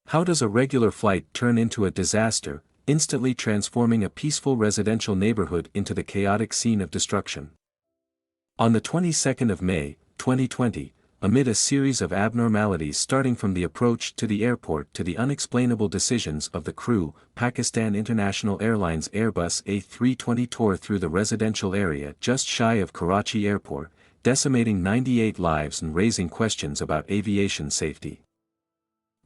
How does a regular flight turn into a disaster, instantly transforming a peaceful residential neighborhood into the chaotic scene of destruction? On the 22nd of May, 2020, amid a series of abnormalities starting from the approach to the airport to the unexplainable decisions of the crew, Pakistan International Airlines Airbus A320 tore through the residential area just shy of Karachi Airport, decimating 98 lives and raising questions about aviation safety.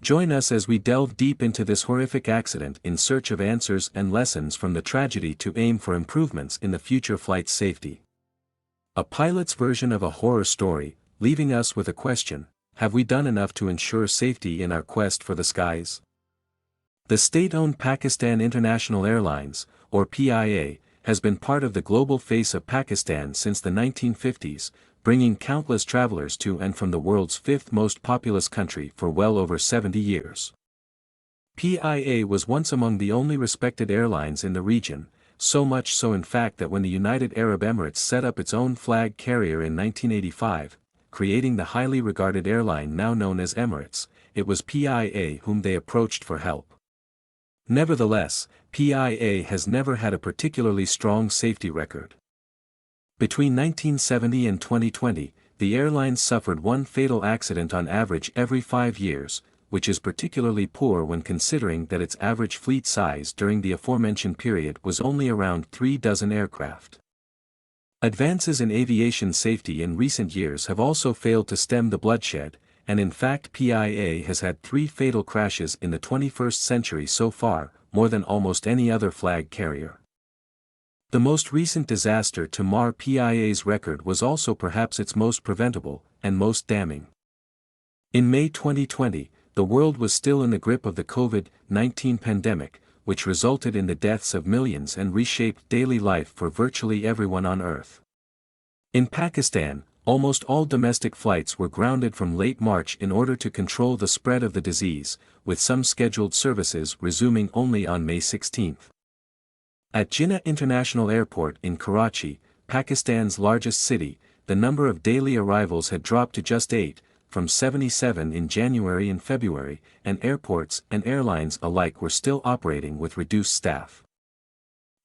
Join us as we delve deep into this horrific accident in search of answers and lessons from the tragedy to aim for improvements in the future flight safety. A pilot's version of a horror story, leaving us with a question: have we done enough to ensure safety in our quest for the skies? The state-owned Pakistan International Airlines, or PIA, has been part of the global face of Pakistan since the 1950s, bringing countless travelers to and from the world's fifth most populous country for well over 70 years. PIA was once among the only respected airlines in the region, so much so in fact that when the United Arab Emirates set up its own flag carrier in 1985, creating the highly regarded airline now known as Emirates, it was PIA whom they approached for help. Nevertheless, PIA has never had a particularly strong safety record. Between 1970 and 2020, the airline suffered one fatal accident on average every 5 years, which is particularly poor when considering that its average fleet size during the aforementioned period was only around 3 dozen aircraft. Advances in aviation safety in recent years have also failed to stem the bloodshed, and in fact PIA has had 3 fatal crashes in the 21st century so far, more than almost any other flag carrier. The most recent disaster to mar PIA's record was also perhaps its most preventable, and most damning. In May 2020, the world was still in the grip of the COVID-19 pandemic, which resulted in the deaths of millions and reshaped daily life for virtually everyone on Earth. In Pakistan, almost all domestic flights were grounded from late March in order to control the spread of the disease, with some scheduled services resuming only on May 16. At Jinnah International Airport in Karachi, Pakistan's largest city, the number of daily arrivals had dropped to just 8, from 77 in January and February, and airports and airlines alike were still operating with reduced staff.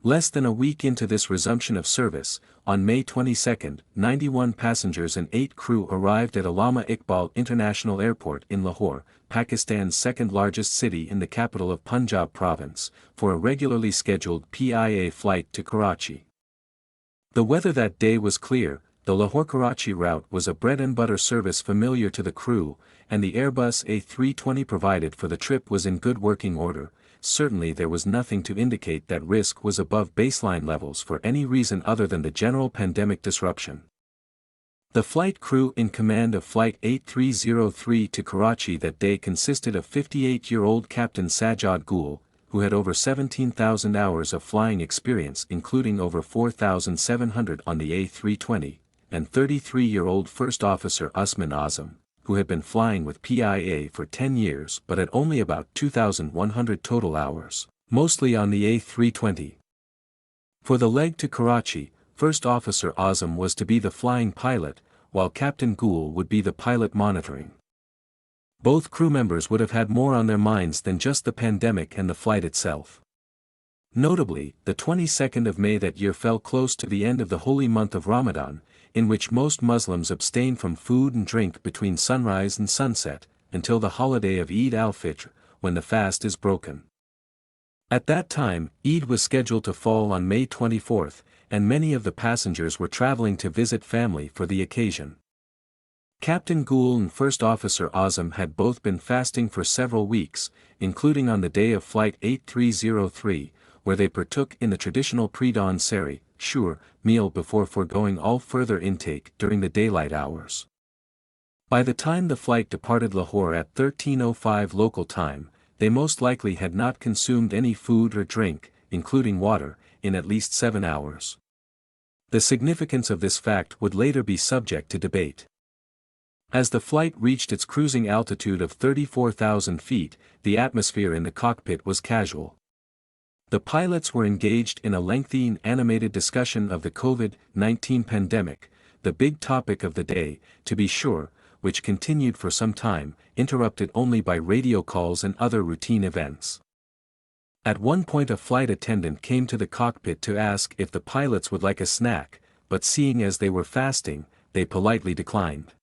Less than a week into this resumption of service, on May 22, 91 passengers and 8 crew arrived at Allama Iqbal International Airport in Lahore, Pakistan's second-largest city in the capital of Punjab province, for a regularly scheduled PIA flight to Karachi. The weather that day was clear, the Lahore-Karachi route was a bread-and-butter service familiar to the crew, and the Airbus A320 provided for the trip was in good working order. Certainly there was nothing to indicate that risk was above baseline levels for any reason other than the general pandemic disruption. The flight crew in command of Flight 8303 to Karachi that day consisted of 58-year-old Captain Sajjad Gul, who had over 17,000 hours of flying experience including over 4,700 on the A320, and 33-year-old First Officer Usman Azam, who had been flying with PIA for 10 years but had only about 2,100 total hours, mostly on the A320. For the leg to Karachi, First Officer Azam was to be the flying pilot, while Captain Gul would be the pilot monitoring. Both crew members would have had more on their minds than just the pandemic and the flight itself. Notably, the 22nd of May that year fell close to the end of the holy month of Ramadan, in which most Muslims abstain from food and drink between sunrise and sunset, until the holiday of Eid al-Fitr, when the fast is broken. At that time, Eid was scheduled to fall on May 24, and many of the passengers were traveling to visit family for the occasion. Captain Gul and First Officer Azam had both been fasting for several weeks, including on the day of Flight 8303, where they partook in the traditional pre-dawn sehri, meal before foregoing all further intake during the daylight hours. By the time the flight departed Lahore at 13:05 local time, they most likely had not consumed any food or drink, including water, in at least 7 hours. The significance of this fact would later be subject to debate. As the flight reached its cruising altitude of 34,000 feet, the atmosphere in the cockpit was casual. The pilots were engaged in a lengthy and animated discussion of the COVID-19 pandemic, the big topic of the day, to be sure, which continued for some time, interrupted only by radio calls and other routine events. At one point a flight attendant came to the cockpit to ask if the pilots would like a snack, but seeing as they were fasting, they politely declined.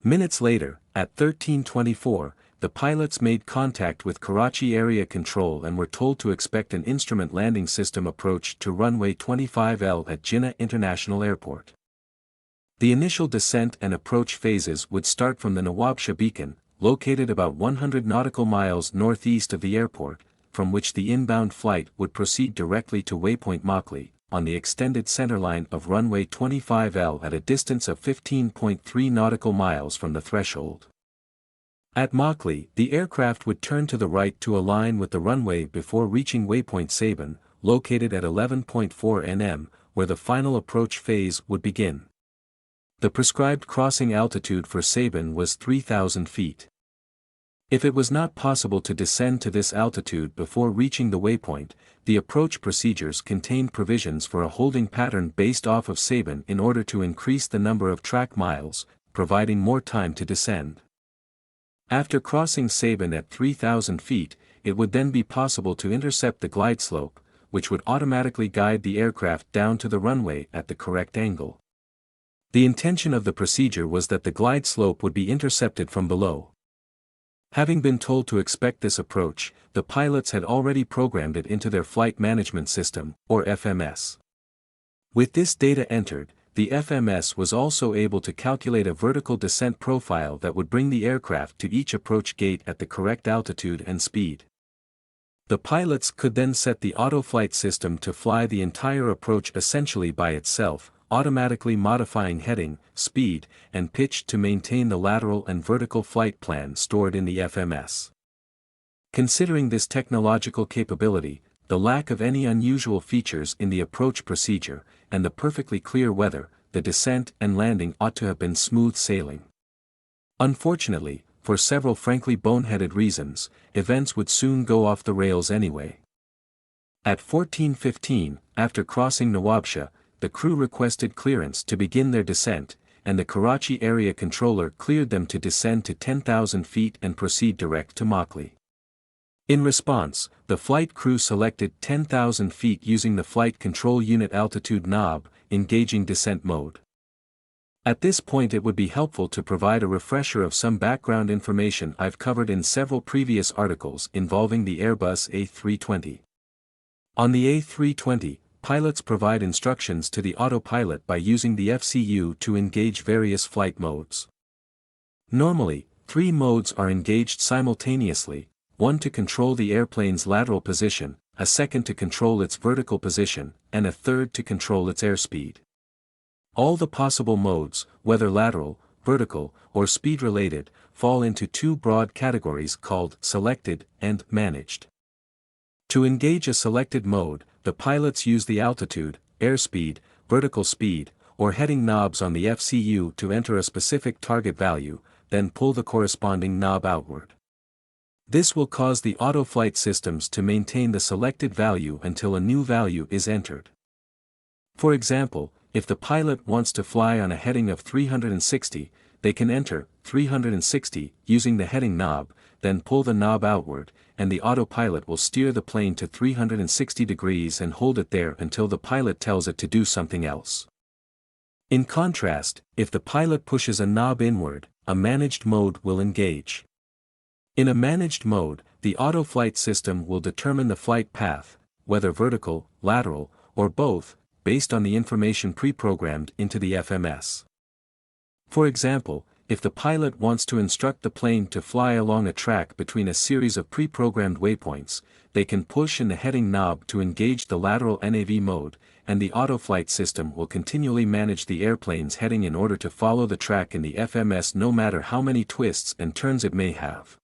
Minutes later, at 13:24, the pilots made contact with Karachi Area Control and were told to expect an instrument landing system approach to runway 25L at Jinnah International Airport. The initial descent and approach phases would start from the Nawabshah beacon, located about 100 nautical miles northeast of the airport, from which the inbound flight would proceed directly to waypoint Mockley, on the extended centerline of runway 25L at a distance of 15.3 nautical miles from the threshold. At Mockley, the aircraft would turn to the right to align with the runway before reaching waypoint Sabin, located at 11.4 nm, where the final approach phase would begin. The prescribed crossing altitude for Sabin was 3,000 feet. If it was not possible to descend to this altitude before reaching the waypoint, the approach procedures contained provisions for a holding pattern based off of Sabin in order to increase the number of track miles, providing more time to descend. After crossing Sabin at 3,000 feet, it would then be possible to intercept the glide slope, which would automatically guide the aircraft down to the runway at the correct angle. The intention of the procedure was that the glide slope would be intercepted from below. Having been told to expect this approach, the pilots had already programmed it into their Flight Management System, or FMS. With this data entered, the FMS was also able to calculate a vertical descent profile that would bring the aircraft to each approach gate at the correct altitude and speed. The pilots could then set the auto-flight system to fly the entire approach essentially by itself, automatically modifying heading, speed, and pitch to maintain the lateral and vertical flight plan stored in the FMS. Considering this technological capability, the lack of any unusual features in the approach procedure, and the perfectly clear weather, the descent and landing ought to have been smooth sailing. Unfortunately, for several frankly boneheaded reasons, events would soon go off the rails anyway. At 14:15, after crossing Nawabshah, the crew requested clearance to begin their descent, and the Karachi area controller cleared them to descend to 10,000 feet and proceed direct to Mockley. In response, the flight crew selected 10,000 feet using the Flight Control Unit altitude knob, engaging descent mode. At this point it would be helpful to provide a refresher of some background information I've covered in several previous articles involving the Airbus A320. On the A320, pilots provide instructions to the autopilot by using the FCU to engage various flight modes. Normally, 3 modes are engaged simultaneously, one to control the airplane's lateral position, a second to control its vertical position, and a third to control its airspeed. All the possible modes, whether lateral, vertical, or speed-related, fall into 2 broad categories called selected and managed. To engage a selected mode, the pilots use the altitude, airspeed, vertical speed, or heading knobs on the FCU to enter a specific target value, then pull the corresponding knob outward. This will cause the auto-flight systems to maintain the selected value until a new value is entered. For example, if the pilot wants to fly on a heading of 360, they can enter 360 using the heading knob, then pull the knob outward, and the autopilot will steer the plane to 360 degrees and hold it there until the pilot tells it to do something else. In contrast, if the pilot pushes a knob inward, a managed mode will engage. In a managed mode, the auto-flight system will determine the flight path, whether vertical, lateral, or both, based on the information pre-programmed into the FMS. For example, if the pilot wants to instruct the plane to fly along a track between a series of pre-programmed waypoints, they can push in the heading knob to engage the lateral NAV mode, and the auto-flight system will continually manage the airplane's heading in order to follow the track in the FMS no matter how many twists and turns it may have.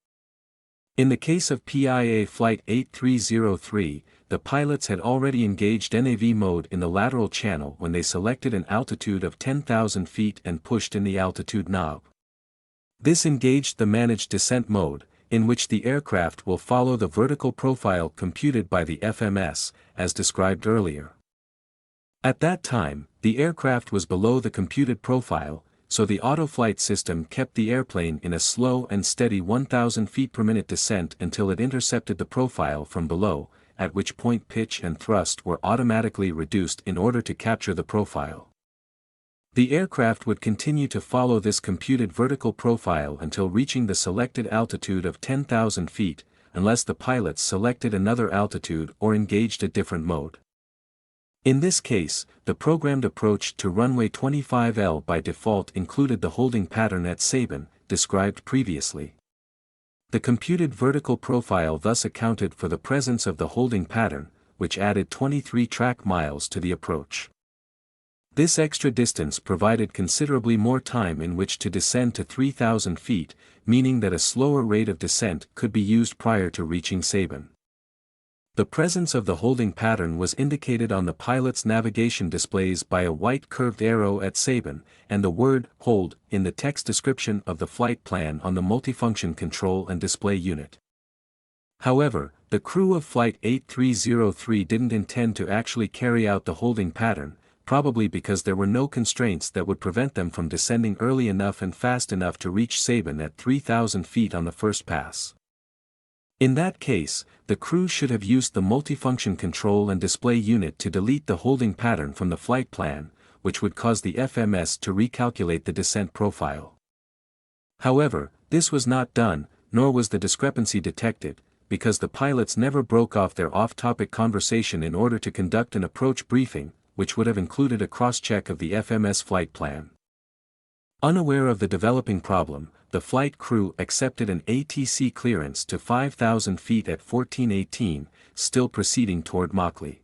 In the case of PIA Flight 8303, the pilots had already engaged NAV mode in the lateral channel when they selected an altitude of 10,000 feet and pushed in the altitude knob. This engaged the managed descent mode, in which the aircraft will follow the vertical profile computed by the FMS, as described earlier. At that time, the aircraft was below the computed profile, so the auto-flight system kept the airplane in a slow and steady 1,000 feet per minute descent until it intercepted the profile from below, at which point pitch and thrust were automatically reduced in order to capture the profile. The aircraft would continue to follow this computed vertical profile until reaching the selected altitude of 10,000 feet, unless the pilots selected another altitude or engaged a different mode. In this case, the programmed approach to runway 25L by default included the holding pattern at Sabin, described previously. The computed vertical profile thus accounted for the presence of the holding pattern, which added 23 track miles to the approach. This extra distance provided considerably more time in which to descend to 3,000 feet, meaning that a slower rate of descent could be used prior to reaching Sabin. The presence of the holding pattern was indicated on the pilot's navigation displays by a white curved arrow at Sabin, and the word "hold" in the text description of the flight plan on the multifunction control and display unit. However, the crew of Flight 8303 didn't intend to actually carry out the holding pattern, probably because there were no constraints that would prevent them from descending early enough and fast enough to reach Sabin at 3,000 feet on the first pass. In that case, the crew should have used the multifunction control and display unit to delete the holding pattern from the flight plan, which would cause the FMS to recalculate the descent profile. However, this was not done, nor was the discrepancy detected, because the pilots never broke off their off-topic conversation in order to conduct an approach briefing, which would have included a cross-check of the FMS flight plan. Unaware of the developing problem, the flight crew accepted an ATC clearance to 5,000 feet at 1418, still proceeding toward Mockley.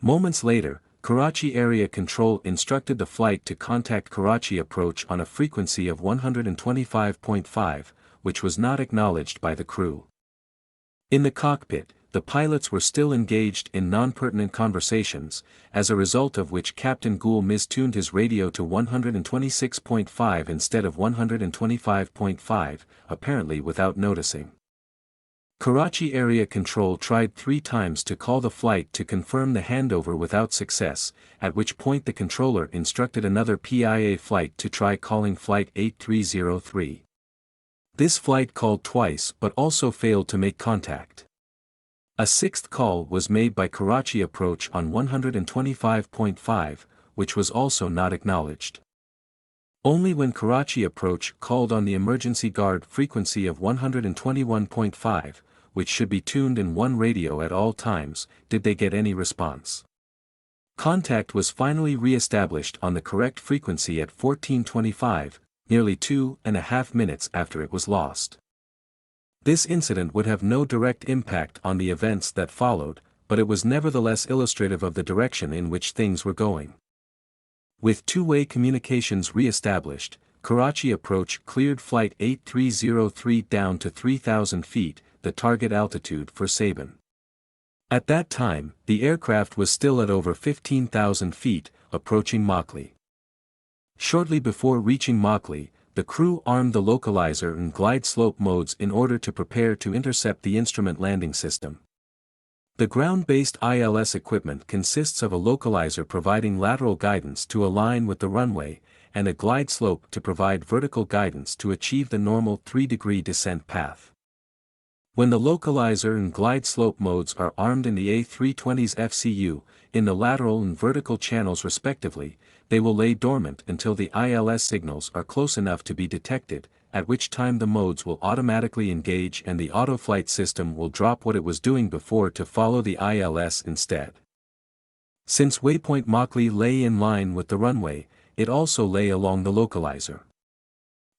Moments later, Karachi Area Control instructed the flight to contact Karachi approach on a frequency of 125.5, which was not acknowledged by the crew. In the cockpit, the pilots were still engaged in non-pertinent conversations, as a result of which Captain Gould mistuned his radio to 126.5 instead of 125.5, apparently without noticing. Karachi Area Control tried 3 times to call the flight to confirm the handover without success, at which point the controller instructed another PIA flight to try calling Flight 8303. This flight called twice but also failed to make contact. A 6th call was made by Karachi approach on 125.5, which was also not acknowledged. Only when Karachi approach called on the emergency guard frequency of 121.5, which should be tuned in one radio at all times, did they get any response. Contact was finally re-established on the correct frequency at 1425, nearly 2.5 minutes after it was lost. This incident would have no direct impact on the events that followed, but it was nevertheless illustrative of the direction in which things were going. With two-way communications re-established, Karachi approach cleared Flight 8303 down to 3,000 feet, the target altitude for Sabin. At that time, the aircraft was still at over 15,000 feet, approaching Mockley. Shortly before reaching Mockley, the crew armed the localizer and glide slope modes in order to prepare to intercept the instrument landing system. The ground-based ILS equipment consists of a localizer providing lateral guidance to align with the runway, and a glide slope to provide vertical guidance to achieve the normal 3-degree descent path. When the localizer and glide slope modes are armed in the A320's FCU, in the lateral and vertical channels respectively, they will lay dormant until the ILS signals are close enough to be detected, at which time the modes will automatically engage and the autoflight system will drop what it was doing before to follow the ILS instead. Since waypoint Mockley lay in line with the runway, it also lay along the localizer.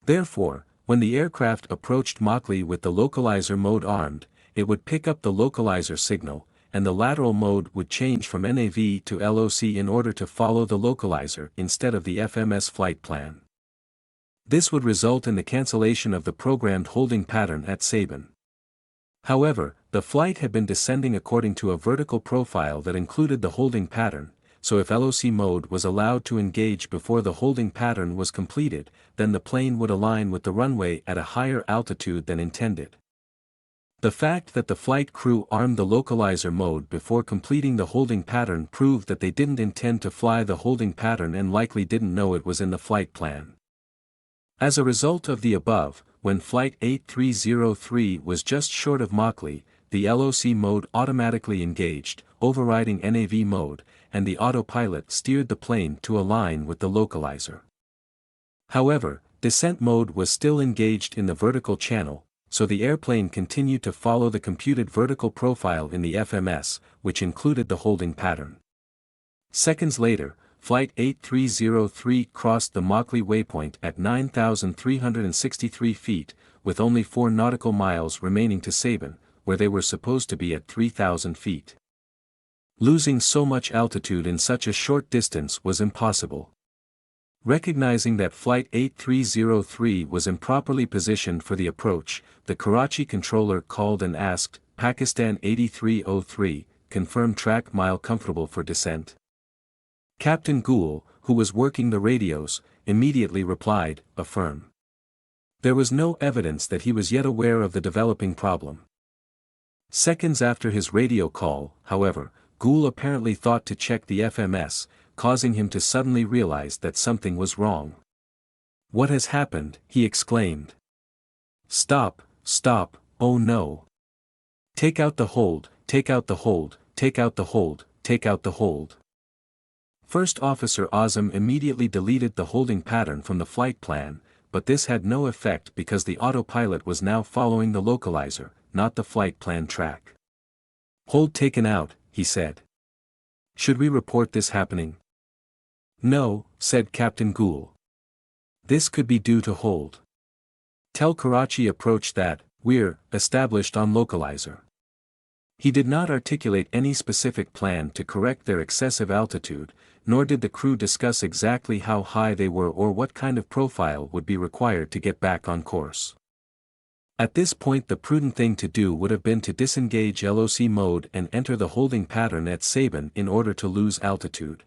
Therefore, when the aircraft approached Mockley with the localizer mode armed, it would pick up the localizer signal, and the lateral mode would change from NAV to LOC in order to follow the localizer instead of the FMS flight plan. This would result in the cancellation of the programmed holding pattern at Sabin. However, the flight had been descending according to a vertical profile that included the holding pattern, so if LOC mode was allowed to engage before the holding pattern was completed, then the plane would align with the runway at a higher altitude than intended. The fact that the flight crew armed the localizer mode before completing the holding pattern proved that they didn't intend to fly the holding pattern and likely didn't know it was in the flight plan. As a result of the above, when Flight 8303 was just short of Mach-ly, the LOC mode automatically engaged, overriding NAV mode, and the autopilot steered the plane to align with the localizer. However, descent mode was still engaged in the vertical channel, so the airplane continued to follow the computed vertical profile in the FMS, which included the holding pattern. Seconds later, Flight 8303 crossed the Mach-ly waypoint at 9,363 feet, with only 4 nautical miles remaining to Sabin, where they were supposed to be at 3,000 feet. Losing so much altitude in such a short distance was impossible. Recognizing that Flight 8303 was improperly positioned for the approach, the Karachi controller called and asked, Pakistan 8303, confirm track mile comfortable for descent. Captain Gould, who was working the radios, immediately replied, affirm. There was no evidence that he was yet aware of the developing problem. Seconds after his radio call, however, Gould apparently thought to check the FMS, causing him to suddenly realize that something was wrong. What has happened? He exclaimed. Stop, stop, oh no. Take out the hold, take out the hold, take out the hold, take out the hold. First Officer Azam immediately deleted the holding pattern from the flight plan, but this had no effect because the autopilot was now following the localizer, not the flight plan track. Hold taken out, he said. Should we report this happening? No, said Captain Gould. This could be due to hold. Tell Karachi approach that, we're established on localizer. He did not articulate any specific plan to correct their excessive altitude, nor did the crew discuss exactly how high they were or what kind of profile would be required to get back on course. At this point the prudent thing to do would have been to disengage LOC mode and enter the holding pattern at Sabin in order to lose altitude.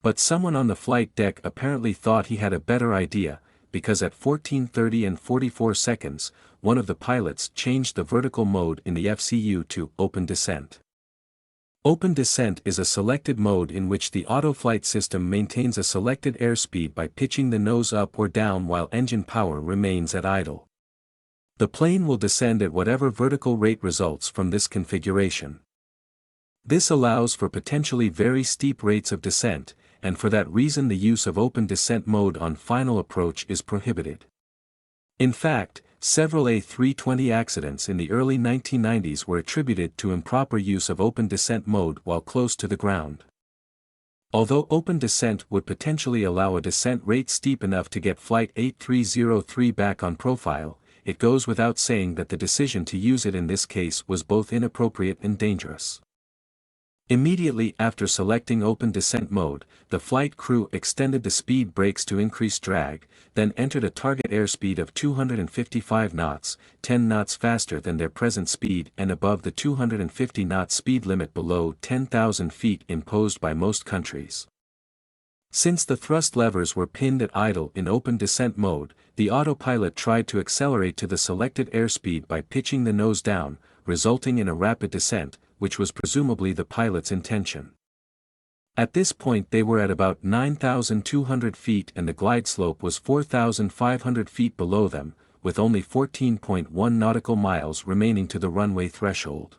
But someone on the flight deck apparently thought he had a better idea, because at 14:30 and 44 seconds, one of the pilots changed the vertical mode in the FCU to open descent. Open descent is a selected mode in which the autoflight system maintains a selected airspeed by pitching the nose up or down while engine power remains at idle. The plane will descend at whatever vertical rate results from this configuration. This allows for potentially very steep rates of descent, and for that reason the use of open descent mode on final approach is prohibited. In fact, several A320 accidents in the early 1990s were attributed to improper use of open descent mode while close to the ground. Although open descent would potentially allow a descent rate steep enough to get Flight 8303 back on profile, it goes without saying that the decision to use it in this case was both inappropriate and dangerous. Immediately after selecting open descent mode, the flight crew extended the speed brakes to increase drag, then entered a target airspeed of 255 knots, 10 knots faster than their present speed and above the 250 knot speed limit below 10,000 feet imposed by most countries. Since the thrust levers were pinned at idle in open descent mode, the autopilot tried to accelerate to the selected airspeed by pitching the nose down, resulting in a rapid descent, which was presumably the pilot's intention. At this point they were at about 9,200 feet and the glide slope was 4,500 feet below them, with only 14.1 nautical miles remaining to the runway threshold.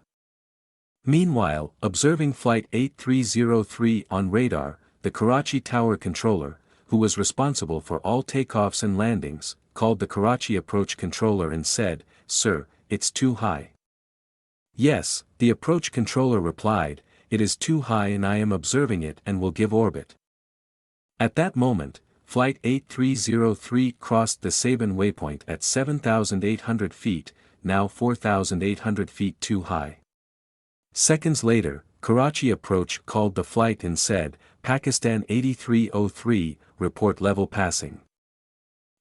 Meanwhile, observing Flight 8303 on radar, the Karachi Tower controller, who was responsible for all takeoffs and landings, called the Karachi approach controller and said, "Sir, it's too high." "Yes," the approach controller replied, "it is too high and I am observing it and will give orbit." At that moment, Flight 8303 crossed the Sabin waypoint at 7,800 feet, now 4,800 feet too high. Seconds later, Karachi approach called the flight and said, "Pakistan 8303, report level passing."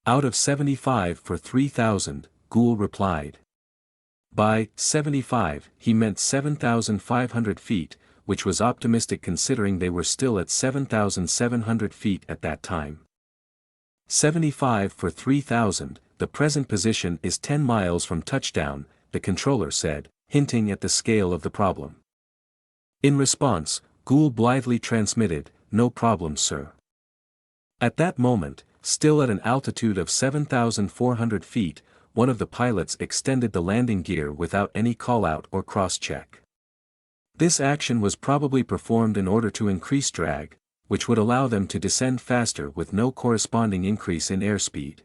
Out of 75 for 3,000, Gould replied. By 75, he meant 7,500 feet, which was optimistic considering they were still at 7,700 feet at that time. 75 for 3,000, the present position is 10 miles from touchdown, the controller said, hinting at the scale of the problem. In response, Gould blithely transmitted, "No problem, sir." At that moment, Still at an altitude of 7,400 feet, one of the pilots extended the landing gear without any call-out or cross-check. This action was probably performed in order to increase drag, which would allow them to descend faster with no corresponding increase in airspeed.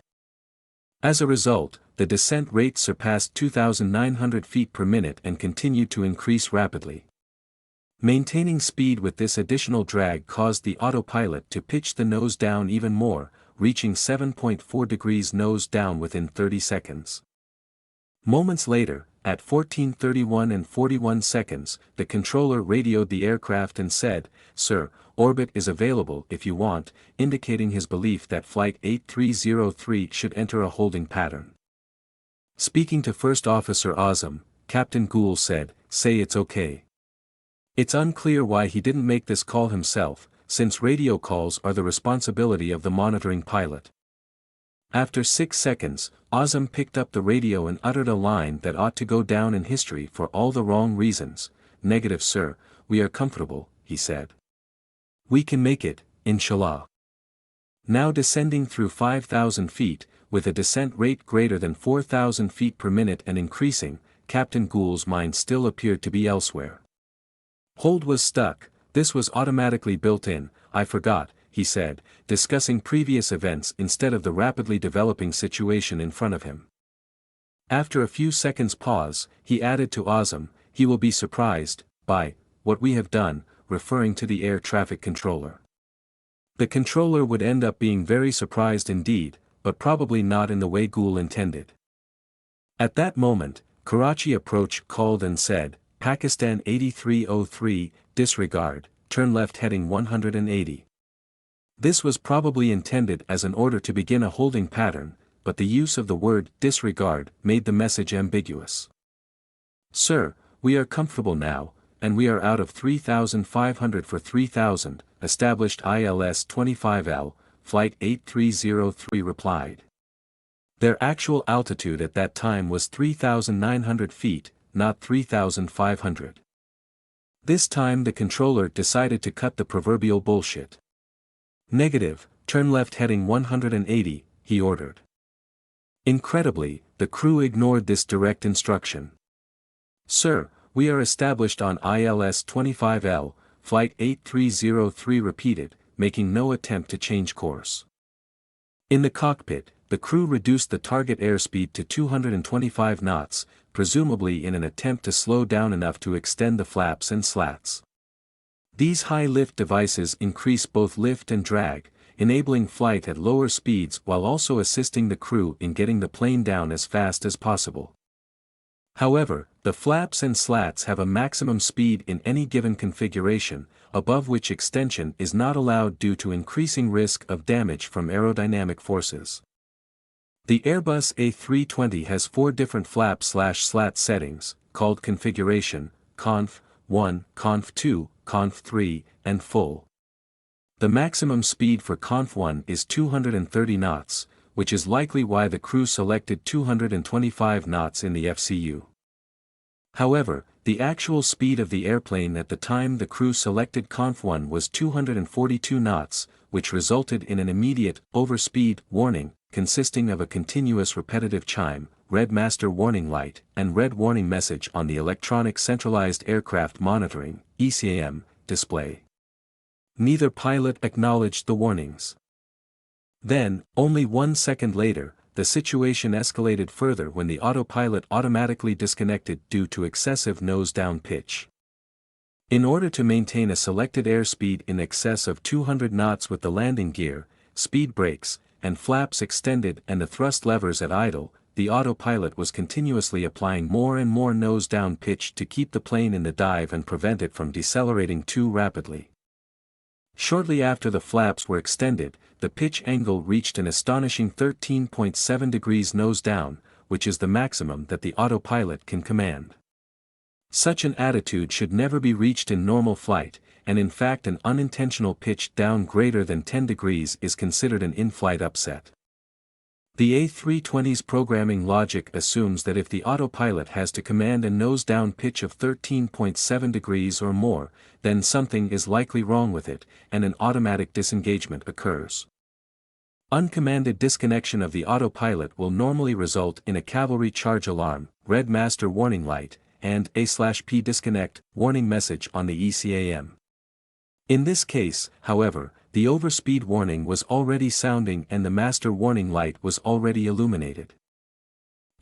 As a result, the descent rate surpassed 2,900 feet per minute and continued to increase rapidly. Maintaining speed with this additional drag caused the autopilot to pitch the nose down even more, reaching 7.4 degrees nose down within 30 seconds. Moments later, at 14:31 and 41 seconds, the controller radioed the aircraft and said, "Sir, orbit is available if you want," indicating his belief that Flight 8303 should enter a holding pattern. Speaking to First Officer Azam, Captain Gould said, "Say it's okay." It's unclear why he didn't make this call himself, since radio calls are the responsibility of the monitoring pilot. After 6 seconds, Azam picked up the radio and uttered a line that ought to go down in history for all the wrong reasons. "Negative, sir, we are comfortable," he said. "We can make it, inshallah." Now descending through 5,000 feet, with a descent rate greater than 4,000 feet per minute and increasing, Captain Gould's mind still appeared to be elsewhere. Hold was stuck. "This was automatically built in, I forgot," he said, discussing previous events instead of the rapidly developing situation in front of him. After a few seconds' pause, he added to Azam, "He will be surprised by what we have done," referring to the air traffic controller. The controller would end up being very surprised indeed, but probably not in the way Gould intended. At that moment, Karachi approach called and said, "Pakistan 8303, disregard, turn left heading 180. This was probably intended as an order to begin a holding pattern, but the use of the word disregard made the message ambiguous. "Sir, we are comfortable now, and we are out of 3,500 for 3,000, established ILS 25L, Flight 8303 replied. Their actual altitude at that time was 3,900 feet, not 3,500. This time the controller decided to cut the proverbial bullshit. "Negative, turn left heading 180, he ordered. Incredibly, the crew ignored this direct instruction. "Sir, we are established on ILS 25L, Flight 8303 repeated, making no attempt to change course. In the cockpit, the crew reduced the target airspeed to 225 knots, presumably in an attempt to slow down enough to extend the flaps and slats. These high-lift devices increase both lift and drag, enabling flight at lower speeds while also assisting the crew in getting the plane down as fast as possible. However, the flaps and slats have a maximum speed in any given configuration, above which extension is not allowed due to increasing risk of damage from aerodynamic forces. The Airbus A320 has 4 different flap/slat settings, called configuration, Conf 1, Conf 2, Conf 3, and full. The maximum speed for Conf 1 is 230 knots, which is likely why the crew selected 225 knots in the FCU. However, the actual speed of the airplane at the time the crew selected Conf 1 was 242 knots, which resulted in an immediate overspeed warning, consisting of a continuous repetitive chime, red master warning light, and red warning message on the electronic centralized aircraft monitoring (ECAM) display. Neither pilot acknowledged the warnings. Then, only 1 second later, the situation escalated further when the autopilot automatically disconnected due to excessive nose-down pitch. In order to maintain a selected airspeed in excess of 200 knots with the landing gear, speed brakes, and flaps extended and the thrust levers at idle, the autopilot was continuously applying more and more nose-down pitch to keep the plane in the dive and prevent it from decelerating too rapidly. Shortly after the flaps were extended, the pitch angle reached an astonishing 13.7 degrees nose down, which is the maximum that the autopilot can command. Such an attitude should never be reached in normal flight, and in fact an unintentional pitch down greater than 10 degrees is considered an in-flight upset. The A320's programming logic assumes that if the autopilot has to command a nose-down pitch of 13.7 degrees or more, then something is likely wrong with it, and an automatic disengagement occurs. Uncommanded disconnection of the autopilot will normally result in a cavalry charge alarm, red master warning light, and A/P disconnect warning message on the ECAM. In this case, however, the overspeed warning was already sounding and the master warning light was already illuminated.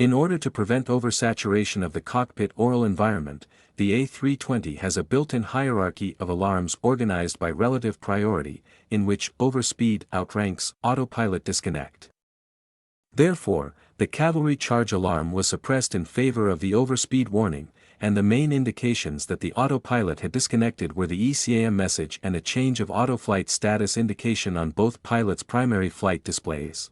In order to prevent oversaturation of the cockpit oral environment, the A320 has a built-in hierarchy of alarms organized by relative priority, in which overspeed outranks autopilot disconnect. Therefore, the cavalry charge alarm was suppressed in favor of the overspeed warning, and the main indications that the autopilot had disconnected were the ECAM message and a change of autoflight status indication on both pilots' primary flight displays.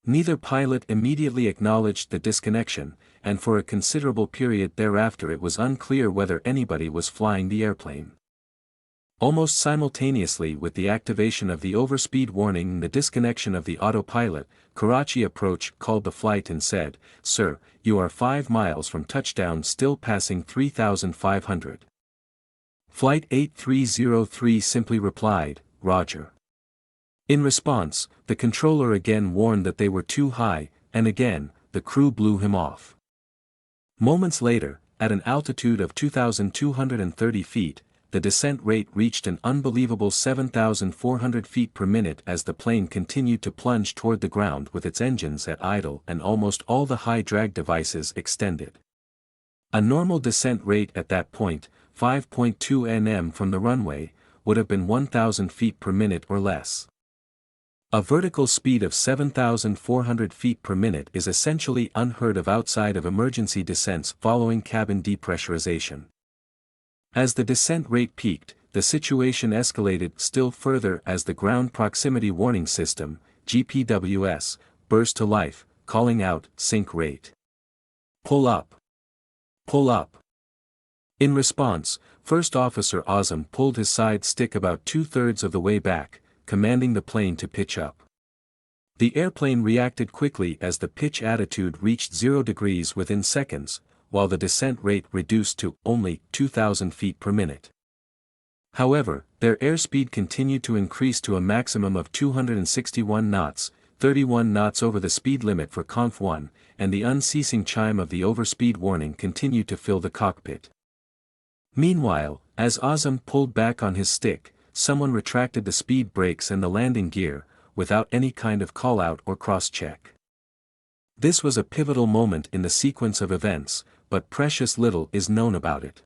Neither pilot immediately acknowledged the disconnection, and for a considerable period thereafter it was unclear whether anybody was flying the airplane. Almost simultaneously with the activation of the overspeed warning and the disconnection of the autopilot, Karachi Approach called the flight and said, "Sir, you are 5 miles from touchdown, still passing 3,500. Flight 8303 simply replied, "Roger." In response, the controller again warned that they were too high, and again, the crew blew him off. Moments later, at an altitude of 2,230 feet, the descent rate reached an unbelievable 7,400 feet per minute as the plane continued to plunge toward the ground with its engines at idle and almost all the high drag devices extended. A normal descent rate at that point, 5.2 nm from the runway, would have been 1,000 feet per minute or less. A vertical speed of 7,400 feet per minute is essentially unheard of outside of emergency descents following cabin depressurization. As the descent rate peaked, the situation escalated still further as the Ground Proximity Warning System, GPWS, burst to life, calling out, "Sink rate. Pull up. Pull up." In response, First Officer Azam pulled his side stick about 2/3 of the way back, commanding the plane to pitch up. The airplane reacted quickly as the pitch attitude reached 0 degrees within seconds, while the descent rate reduced to only 2,000 feet per minute. However, their airspeed continued to increase to a maximum of 261 knots, 31 knots over the speed limit for Conf 1, and the unceasing chime of the overspeed warning continued to fill the cockpit. Meanwhile, as Azam pulled back on his stick, someone retracted the speed brakes and the landing gear, without any kind of call-out or cross-check. This was a pivotal moment in the sequence of events, but precious little is known about it.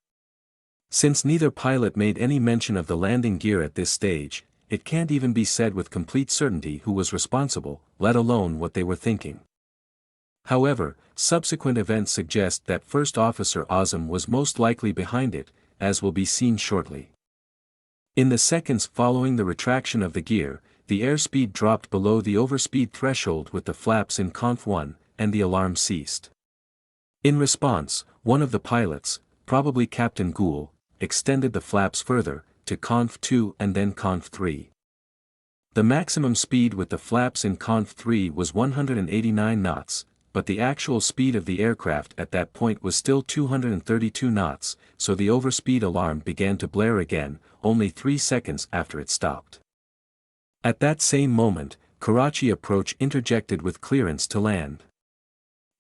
Since neither pilot made any mention of the landing gear at this stage, it can't even be said with complete certainty who was responsible, let alone what they were thinking. However, subsequent events suggest that First Officer Azam was most likely behind it, as will be seen shortly. In the seconds following the retraction of the gear, the airspeed dropped below the overspeed threshold with the flaps in Conf 1, and the alarm ceased. In response, one of the pilots, probably Captain Gould, extended the flaps further, to Conf 2 and then Conf 3. The maximum speed with the flaps in Conf 3 was 189 knots, but the actual speed of the aircraft at that point was still 232 knots, so the overspeed alarm began to blare again, only 3 seconds after it stopped. At that same moment, Karachi Approach interjected with clearance to land.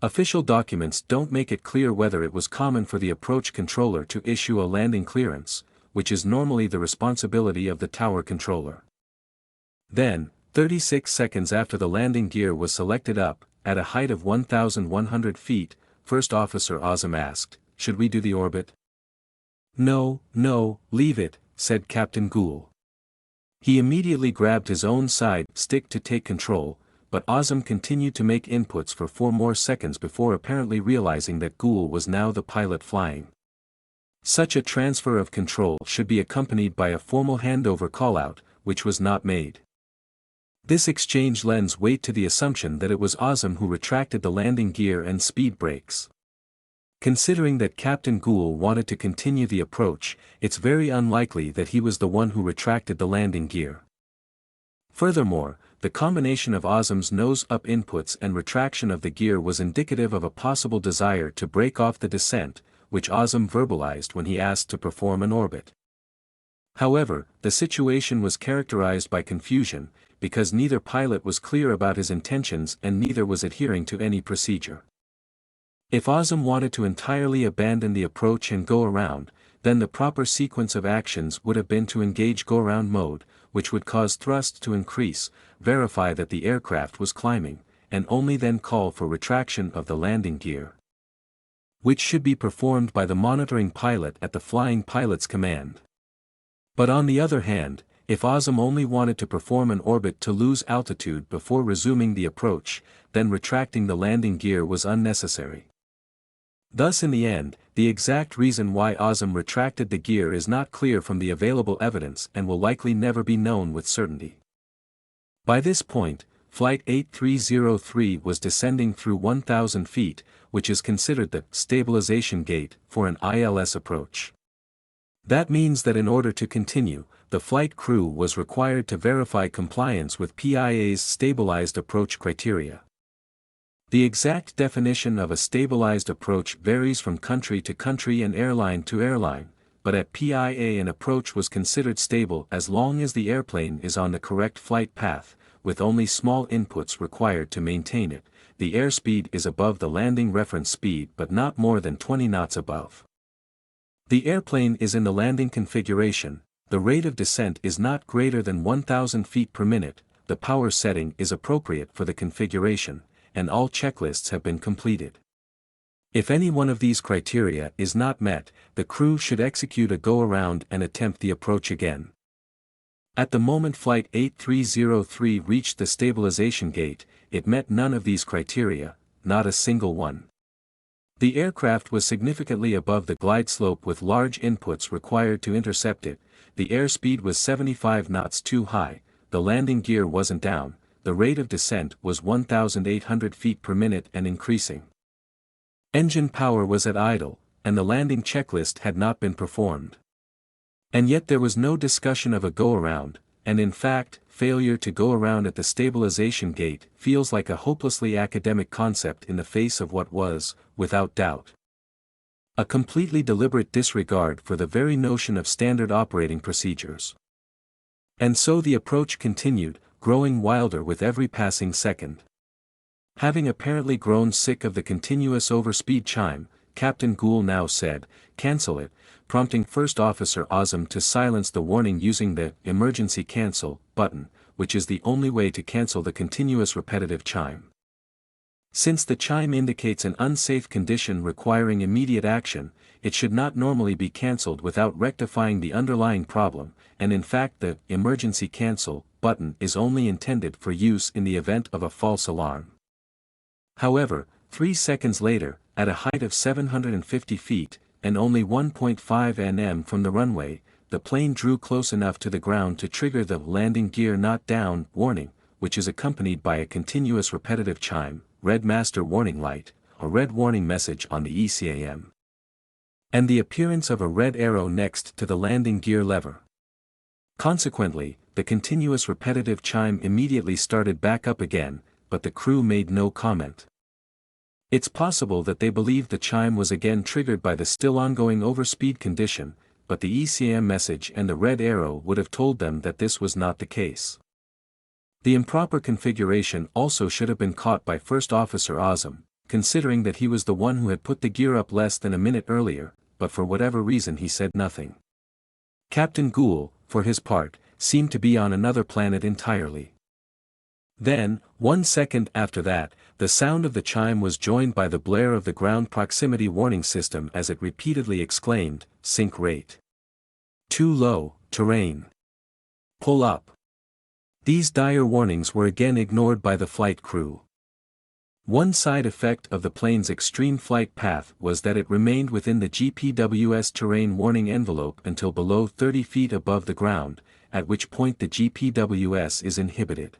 Official documents don't make it clear whether it was common for the approach controller to issue a landing clearance, which is normally the responsibility of the tower controller. Then, 36 seconds after the landing gear was selected up, at a height of 1,100 feet, First Officer Azam asked, "Should we do the orbit?" "No, leave it," said Captain Gould. He immediately grabbed his own side stick to take control, but Azam continued to make inputs for 4 more seconds before apparently realizing that Gould was now the pilot flying. Such a transfer of control should be accompanied by a formal handover callout, which was not made. This exchange lends weight to the assumption that it was Azam who retracted the landing gear and speed brakes. Considering that Captain Gould wanted to continue the approach, it's very unlikely that he was the one who retracted the landing gear. Furthermore, the combination of Azam's nose-up inputs and retraction of the gear was indicative of a possible desire to break off the descent, which Azam verbalized when he asked to perform an orbit. However, the situation was characterized by confusion, because neither pilot was clear about his intentions and neither was adhering to any procedure. If Azam wanted to entirely abandon the approach and go around, then the proper sequence of actions would have been to engage go-around mode, which would cause thrust to increase, verify that the aircraft was climbing, and only then call for retraction of the landing gear, which should be performed by the monitoring pilot at the flying pilot's command. But on the other hand, if Azam only wanted to perform an orbit to lose altitude before resuming the approach, then retracting the landing gear was unnecessary. Thus in the end, the exact reason why Azam retracted the gear is not clear from the available evidence and will likely never be known with certainty. By this point, Flight 8303 was descending through 1,000 feet, which is considered the stabilization gate for an ILS approach. That means that in order to continue, the flight crew was required to verify compliance with PIA's stabilized approach criteria. The exact definition of a stabilized approach varies from country to country and airline to airline, but at PIA an approach was considered stable as long as the airplane is on the correct flight path, with only small inputs required to maintain it. The airspeed is above the landing reference speed but not more than 20 knots above. The airplane is in the landing configuration, the rate of descent is not greater than 1,000 feet per minute, the power setting is appropriate for the configuration, and all checklists have been completed. If any one of these criteria is not met, the crew should execute a go-around and attempt the approach again. At the moment Flight 8303 reached the stabilization gate, it met none of these criteria, not a single one. The aircraft was significantly above the glide slope with large inputs required to intercept it, the airspeed was 75 knots too high, the landing gear wasn't down, the rate of descent was 1,800 feet per minute and increasing. Engine power was at idle, and the landing checklist had not been performed. And yet there was no discussion of a go-around, and in fact, failure to go around at the stabilization gate feels like a hopelessly academic concept in the face of what was, without doubt, a completely deliberate disregard for the very notion of standard operating procedures. And so the approach continued, growing wilder with every passing second. Having apparently grown sick of the continuous overspeed chime, Captain Gould now said, "Cancel it," prompting First Officer Azam to silence the warning using the "emergency cancel" button, which is the only way to cancel the continuous repetitive chime. Since the chime indicates an unsafe condition requiring immediate action, it should not normally be cancelled without rectifying the underlying problem, and in fact the "emergency cancel" button is only intended for use in the event of a false alarm. However, 3 seconds later, at a height of 750 feet, and only 1.5 nm from the runway, the plane drew close enough to the ground to trigger the "landing gear not down" warning, which is accompanied by a continuous repetitive chime, red master warning light, a red warning message on the ECAM, and the appearance of a red arrow next to the landing gear lever. Consequently, the continuous repetitive chime immediately started back up again, but the crew made no comment. It's possible that they believed the chime was again triggered by the still ongoing overspeed condition, but the ECM message and the red arrow would have told them that this was not the case. The improper configuration also should have been caught by First Officer Azam, considering that he was the one who had put the gear up less than a minute earlier, but for whatever reason he said nothing. Captain Gould, for his part, seemed to be on another planet entirely. Then, 1 second after that, the sound of the chime was joined by the blare of the ground proximity warning system as it repeatedly exclaimed, "Sink rate. Too low, terrain. Pull up." These dire warnings were again ignored by the flight crew. One side effect of the plane's extreme flight path was that it remained within the GPWS terrain warning envelope until below 30 feet above the ground, at which point the GPWS is inhibited.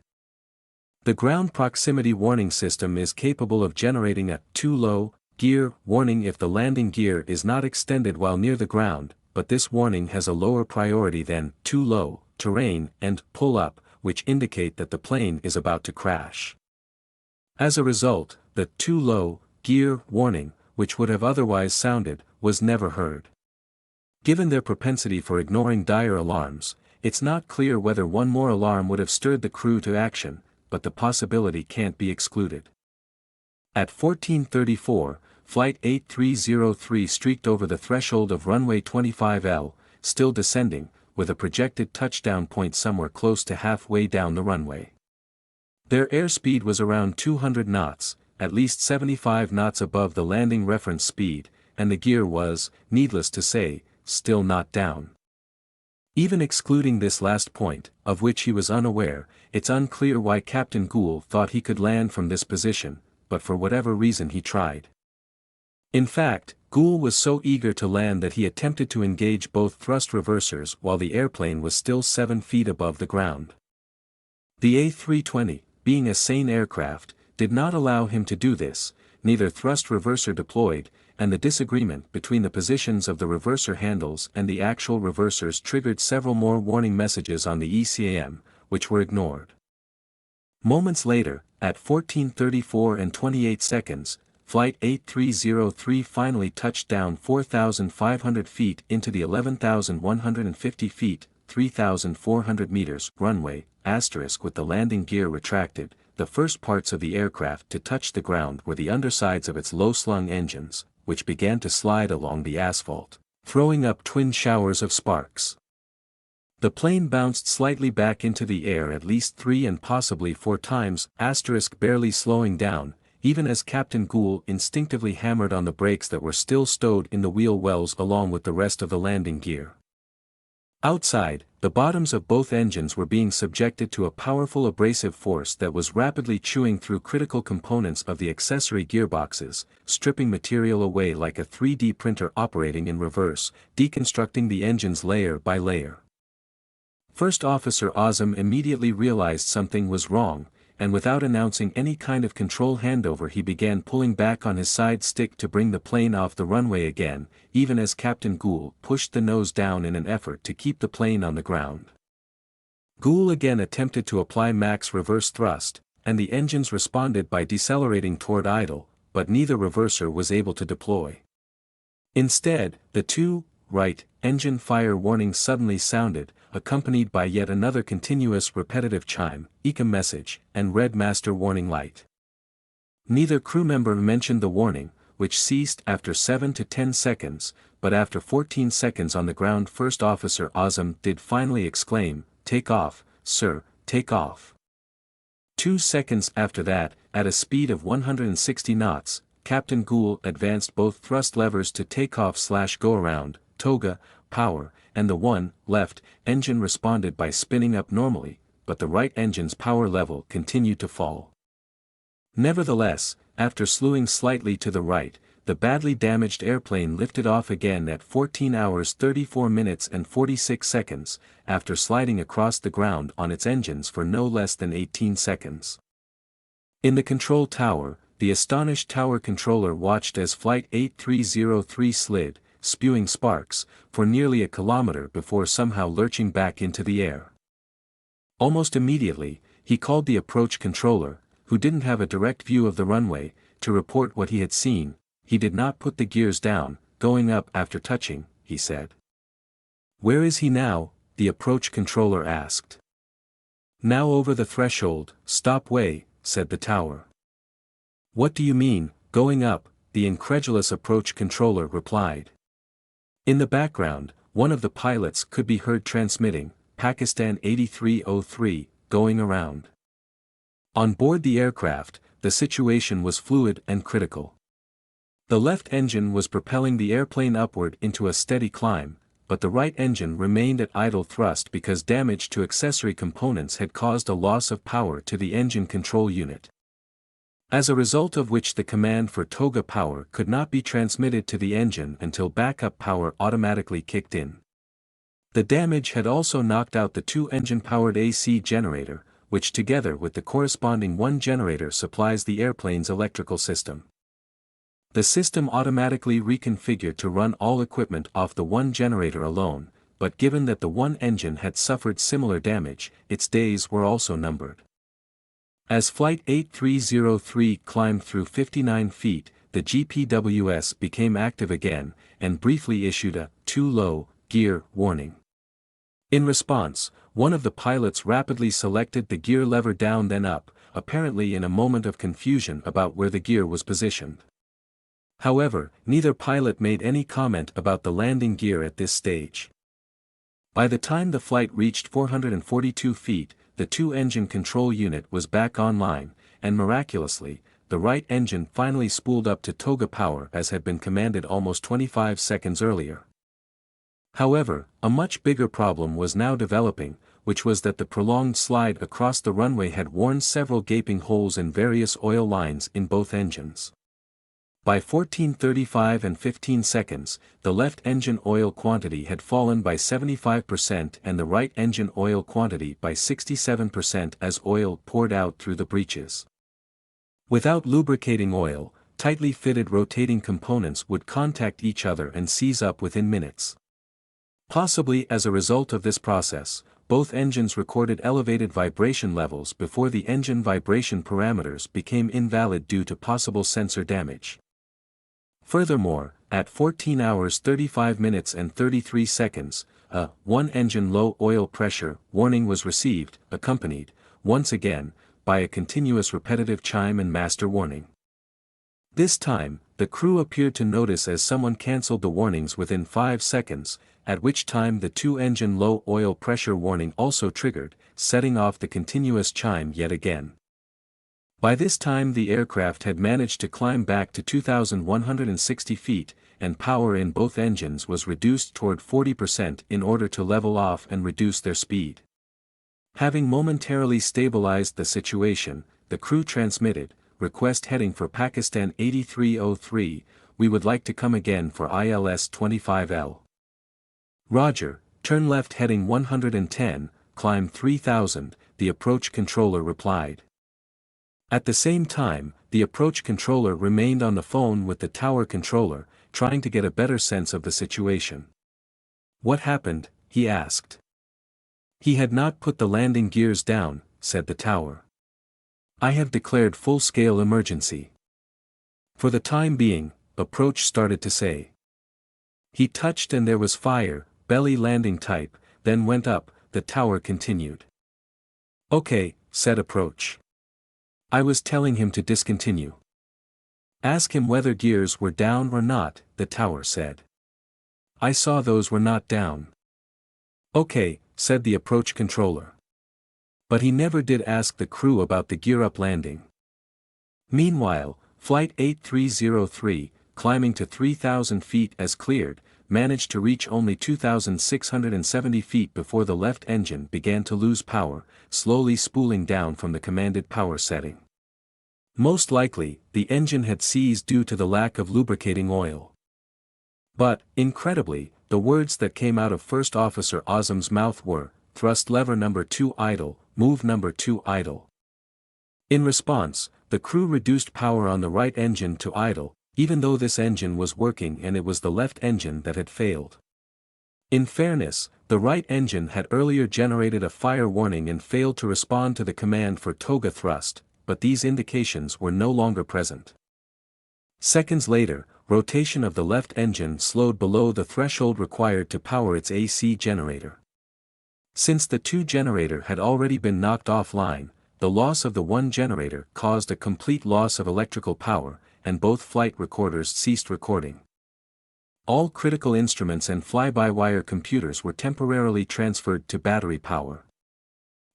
The ground proximity warning system is capable of generating a "too low" gear warning if the landing gear is not extended while near the ground, but this warning has a lower priority than "too low" terrain and "pull up," which indicate that the plane is about to crash. As a result, the "too low" gear warning, which would have otherwise sounded, was never heard. Given their propensity for ignoring dire alarms, It's not clear whether one more alarm would have stirred the crew to action, but the possibility can't be excluded. At 14:34, Flight 8303 streaked over the threshold of runway 25L, still descending, with a projected touchdown point somewhere close to halfway down the runway. Their airspeed was around 200 knots, at least 75 knots above the landing reference speed, and the gear was, needless to say, still not down. Even excluding this last point, of which he was unaware, it's unclear why Captain Gould thought he could land from this position, but for whatever reason he tried. In fact, Gould was so eager to land that he attempted to engage both thrust reversers while the airplane was still 7 feet above the ground. The A320, being a sane aircraft, did not allow him to do this, neither thrust reverser deployed, and the disagreement between the positions of the reverser handles and the actual reversers triggered several more warning messages on the ECAM, which were ignored. Moments later, at 14:34 and 28 seconds, Flight 8303 finally touched down 4,500 feet into the 11,150 feet, 3,400 meters runway, with the landing gear retracted. The first parts of the aircraft to touch the ground were the undersides of its low-slung engines, which began to slide along the asphalt, throwing up twin showers of sparks. The plane bounced slightly back into the air at least 3 and possibly 4 times, barely slowing down, even as Captain Gould instinctively hammered on the brakes that were still stowed in the wheel wells along with the rest of the landing gear. Outside, the bottoms of both engines were being subjected to a powerful abrasive force that was rapidly chewing through critical components of the accessory gearboxes, stripping material away like a 3D printer operating in reverse, deconstructing the engines layer by layer. First Officer Azam immediately realized something was wrong, and without announcing any kind of control handover he began pulling back on his side stick to bring the plane off the runway again, even as Captain Gould pushed the nose down in an effort to keep the plane on the ground. Gould again attempted to apply max reverse thrust, and the engines responded by decelerating toward idle, but neither reverser was able to deploy. Instead, the two right engine fire warnings suddenly sounded, accompanied by yet another continuous repetitive chime, ECA message, and red master warning light. Neither crew member mentioned the warning, which ceased after 7 to 10 seconds, but after 14 seconds on the ground First Officer Azam did finally exclaim, "Take off, sir, take off." 2 seconds after that, at a speed of 160 knots, Captain Gould advanced both thrust levers to takeoff/go-around, toga, power, and the one, left, engine responded by spinning up normally, but the right engine's power level continued to fall. Nevertheless, after slewing slightly to the right, the badly damaged airplane lifted off again at 14 hours 34 minutes and 46 seconds, after sliding across the ground on its engines for no less than 18 seconds. In the control tower, the astonished tower controller watched as Flight 8303 slid, spewing sparks, for nearly a kilometer before somehow lurching back into the air. Almost immediately, he called the approach controller, who didn't have a direct view of the runway, to report what he had seen. He did not put the gears down, going up after touching, he said. "Where is he now?" the approach controller asked. "Now over the threshold, stop way," said the tower. "What do you mean, going up?" the incredulous approach controller replied. In the background, one of the pilots could be heard transmitting, "Pakistan 8303, going around." On board the aircraft, the situation was fluid and critical. The left engine was propelling the airplane upward into a steady climb, but the right engine remained at idle thrust because damage to accessory components had caused a loss of power to the engine control unit. As a result of which the command for toga power could not be transmitted to the engine until backup power automatically kicked in. The damage had also knocked out the two engine-powered AC generator, which together with the corresponding one generator supplies the airplane's electrical system. The system automatically reconfigured to run all equipment off the one generator alone, but given that the one engine had suffered similar damage, its days were also numbered. As Flight 8303 climbed through 59 feet, the GPWS became active again, and briefly issued a too low gear warning. In response, one of the pilots rapidly selected the gear lever down then up, apparently in a moment of confusion about where the gear was positioned. However, neither pilot made any comment about the landing gear at this stage. By the time the flight reached 442 feet, the two-engine control unit was back online, and miraculously, the right engine finally spooled up to toga power as had been commanded almost 25 seconds earlier. However, a much bigger problem was now developing, which was that the prolonged slide across the runway had worn several gaping holes in various oil lines in both engines. By 14:35 and 15 seconds, the left engine oil quantity had fallen by 75% and the right engine oil quantity by 67% as oil poured out through the breaches. Without lubricating oil, tightly fitted rotating components would contact each other and seize up within minutes. Possibly as a result of this process, both engines recorded elevated vibration levels before the engine vibration parameters became invalid due to possible sensor damage. Furthermore, at 14 hours 35 minutes and 33 seconds, a one-engine low oil pressure warning was received, accompanied, once again, by a continuous repetitive chime and master warning. This time, the crew appeared to notice as someone cancelled the warnings within 5 seconds, at which time the two-engine low oil pressure warning also triggered, setting off the continuous chime yet again. By this time the aircraft had managed to climb back to 2,160 feet, and power in both engines was reduced toward 40% in order to level off and reduce their speed. Having momentarily stabilized the situation, the crew transmitted, "Request heading for Pakistan 8303, we would like to come again for ILS 25L. Roger, turn left heading 110, climb 3000, the approach controller replied. At the same time, the approach controller remained on the phone with the tower controller, trying to get a better sense of the situation. What happened, he asked. He had not put the landing gears down, said the tower. I have declared full-scale emergency. For the time being, approach started to say. He touched and there was fire, belly landing type, then went up, the tower continued. Okay, said approach. I was telling him to discontinue. Ask him whether gears were down or not, the tower said. I saw those were not down. Okay, said the approach controller. But he never did ask the crew about the gear-up landing. Meanwhile, Flight 8303, climbing to 3,000 feet as cleared, managed to reach only 2,670 feet before the left engine began to lose power, slowly spooling down from the commanded power setting. Most likely, the engine had seized due to the lack of lubricating oil. But, incredibly, the words that came out of First Officer Azam's mouth were, "Thrust lever number 2 idle, move number 2 idle." In response, the crew reduced power on the right engine to idle, even though this engine was working and it was the left engine that had failed. In fairness, the right engine had earlier generated a fire warning and failed to respond to the command for toga thrust, but these indications were no longer present. Seconds later, rotation of the left engine slowed below the threshold required to power its AC generator. Since the 2 generator had already been knocked offline, the loss of the 1 generator caused a complete loss of electrical power, and both flight recorders ceased recording. All critical instruments and fly-by-wire computers were temporarily transferred to battery power.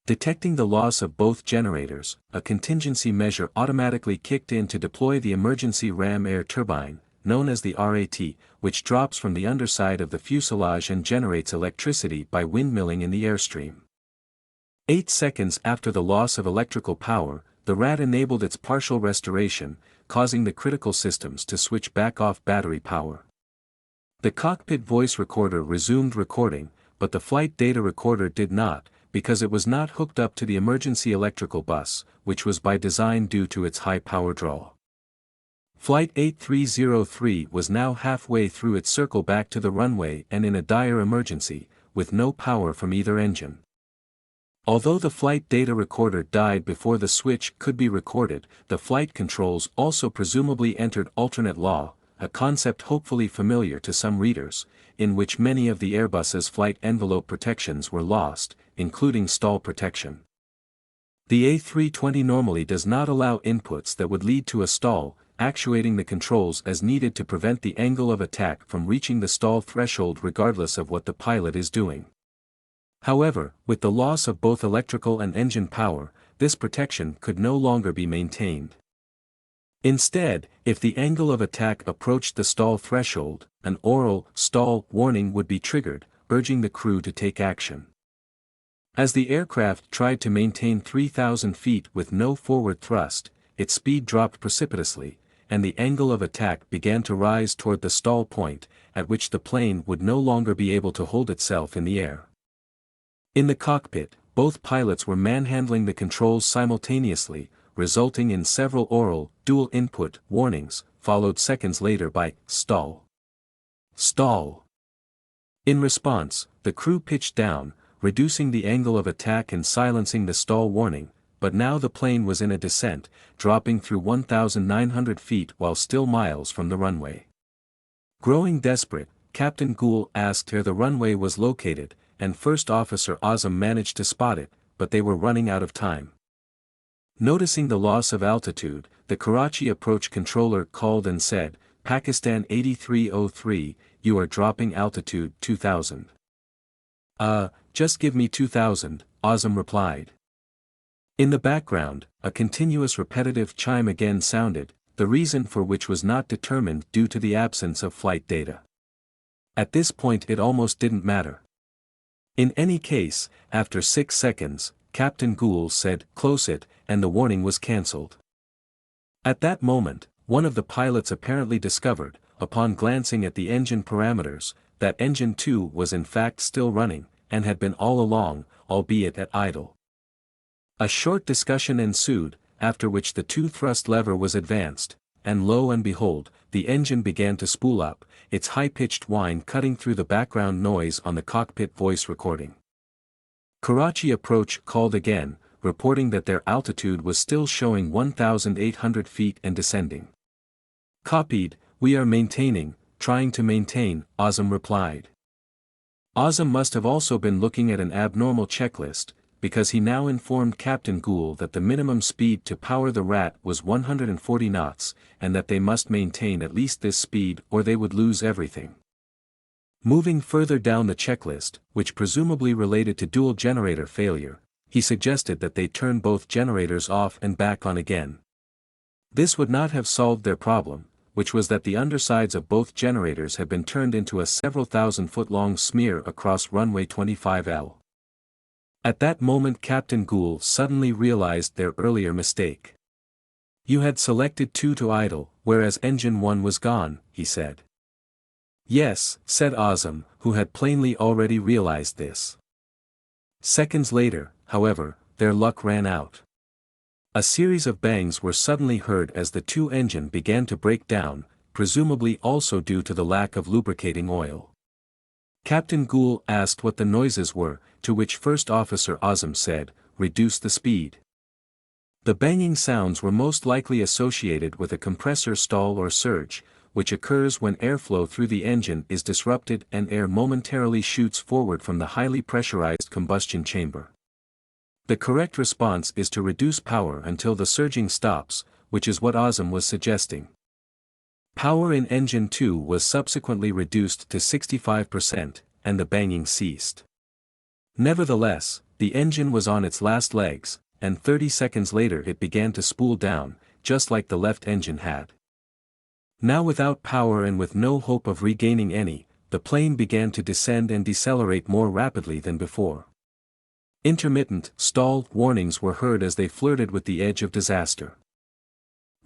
Detecting the loss of both generators, a contingency measure automatically kicked in to deploy the emergency ram air turbine, known as the RAT, which drops from the underside of the fuselage and generates electricity by windmilling in the airstream. 8 seconds after the loss of electrical power, the RAT enabled its partial restoration, causing the critical systems to switch back off battery power. The cockpit voice recorder resumed recording, but the flight data recorder did not, because it was not hooked up to the emergency electrical bus, which was by design due to its high power draw. Flight 8303 was now halfway through its circle back to the runway and in a dire emergency, with no power from either engine. Although the flight data recorder died before the switch could be recorded, the flight controls also presumably entered alternate law, a concept hopefully familiar to some readers, in which many of the Airbus's flight envelope protections were lost, including stall protection. The A320 normally does not allow inputs that would lead to a stall, actuating the controls as needed to prevent the angle of attack from reaching the stall threshold regardless of what the pilot is doing. However, with the loss of both electrical and engine power, this protection could no longer be maintained. Instead, if the angle of attack approached the stall threshold, an oral stall warning would be triggered, urging the crew to take action. As the aircraft tried to maintain 3,000 feet with no forward thrust, its speed dropped precipitously, and the angle of attack began to rise toward the stall point, at which the plane would no longer be able to hold itself in the air. In the cockpit, both pilots were manhandling the controls simultaneously, resulting in several oral, dual-input warnings, followed seconds later by stall. Stall. In response, the crew pitched down, reducing the angle of attack and silencing the stall warning, but now the plane was in a descent, dropping through 1,900 feet while still miles from the runway. Growing desperate, Captain Gould asked where the runway was located, and First Officer Azam managed to spot it, but they were running out of time. Noticing the loss of altitude, the Karachi approach controller called and said, "Pakistan 8303, you are dropping altitude 2000. Just give me 2000, Azam replied. In the background, a continuous repetitive chime again sounded, the reason for which was not determined due to the absence of flight data. At this point it almost didn't matter. In any case, after 6 seconds, Captain Gould said, "Close it," and the warning was cancelled. At that moment, one of the pilots apparently discovered, upon glancing at the engine parameters, that engine 2 was in fact still running, and had been all along, albeit at idle. A short discussion ensued, after which the 2-thrust lever was advanced, and lo and behold, the engine began to spool up, its high-pitched whine cutting through the background noise on the cockpit voice recording. Karachi approach called again, reporting that their altitude was still showing 1,800 feet and descending. "Copied, we are maintaining, trying to maintain," Azam replied. Azam must have also been looking at an abnormal checklist, because he now informed Captain Gould that the minimum speed to power the Rat was 140 knots, and that they must maintain at least this speed or they would lose everything. Moving further down the checklist, which presumably related to dual generator failure, he suggested that they turn both generators off and back on again. This would not have solved their problem, which was that the undersides of both generators had been turned into a several thousand-foot-long smear across runway 25L. At that moment Captain Gould suddenly realized their earlier mistake. "You had selected 2 to idle, whereas engine 1 was gone," he said. "Yes," said Azam, who had plainly already realized this. Seconds later, however, their luck ran out. A series of bangs were suddenly heard as the 2 engine began to break down, presumably also due to the lack of lubricating oil. Captain Gould asked what the noises were, to which First Officer Azam said, "Reduce the speed." The banging sounds were most likely associated with a compressor stall or surge, which occurs when airflow through the engine is disrupted and air momentarily shoots forward from the highly pressurized combustion chamber. The correct response is to reduce power until the surging stops, which is what Azam was suggesting. Power in engine 2 was subsequently reduced to 65%, and the banging ceased. Nevertheless, the engine was on its last legs, and 30 seconds later it began to spool down, just like the left engine had. Now without power and with no hope of regaining any, the plane began to descend and decelerate more rapidly than before. Intermittent stall warnings were heard as they flirted with the edge of disaster.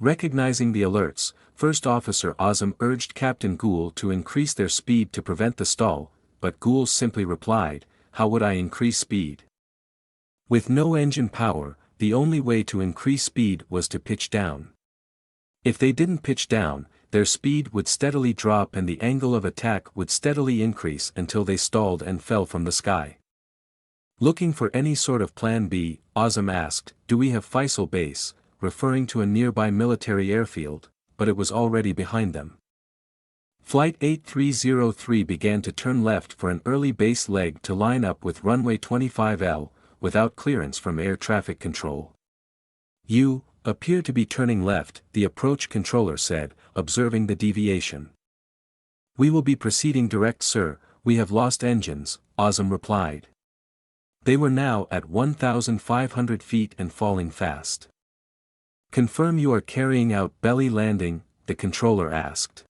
Recognizing the alerts, First Officer Azam urged Captain Gould to increase their speed to prevent the stall, but Gould simply replied, "How would I increase speed?" With no engine power, the only way to increase speed was to pitch down. If they didn't pitch down, their speed would steadily drop and the angle of attack would steadily increase until they stalled and fell from the sky. Looking for any sort of plan B, Azam asked, "Do we have Faisal Base?" referring to a nearby military airfield, but it was already behind them. Flight 8303 began to turn left for an early base leg to line up with runway 25L, without clearance from air traffic control. "You appear to be turning left," the approach controller said, observing the deviation. "We will be proceeding direct, sir, we have lost engines," Azam replied. They were now at 1,500 feet and falling fast. "Confirm you are carrying out belly landing," the controller asked.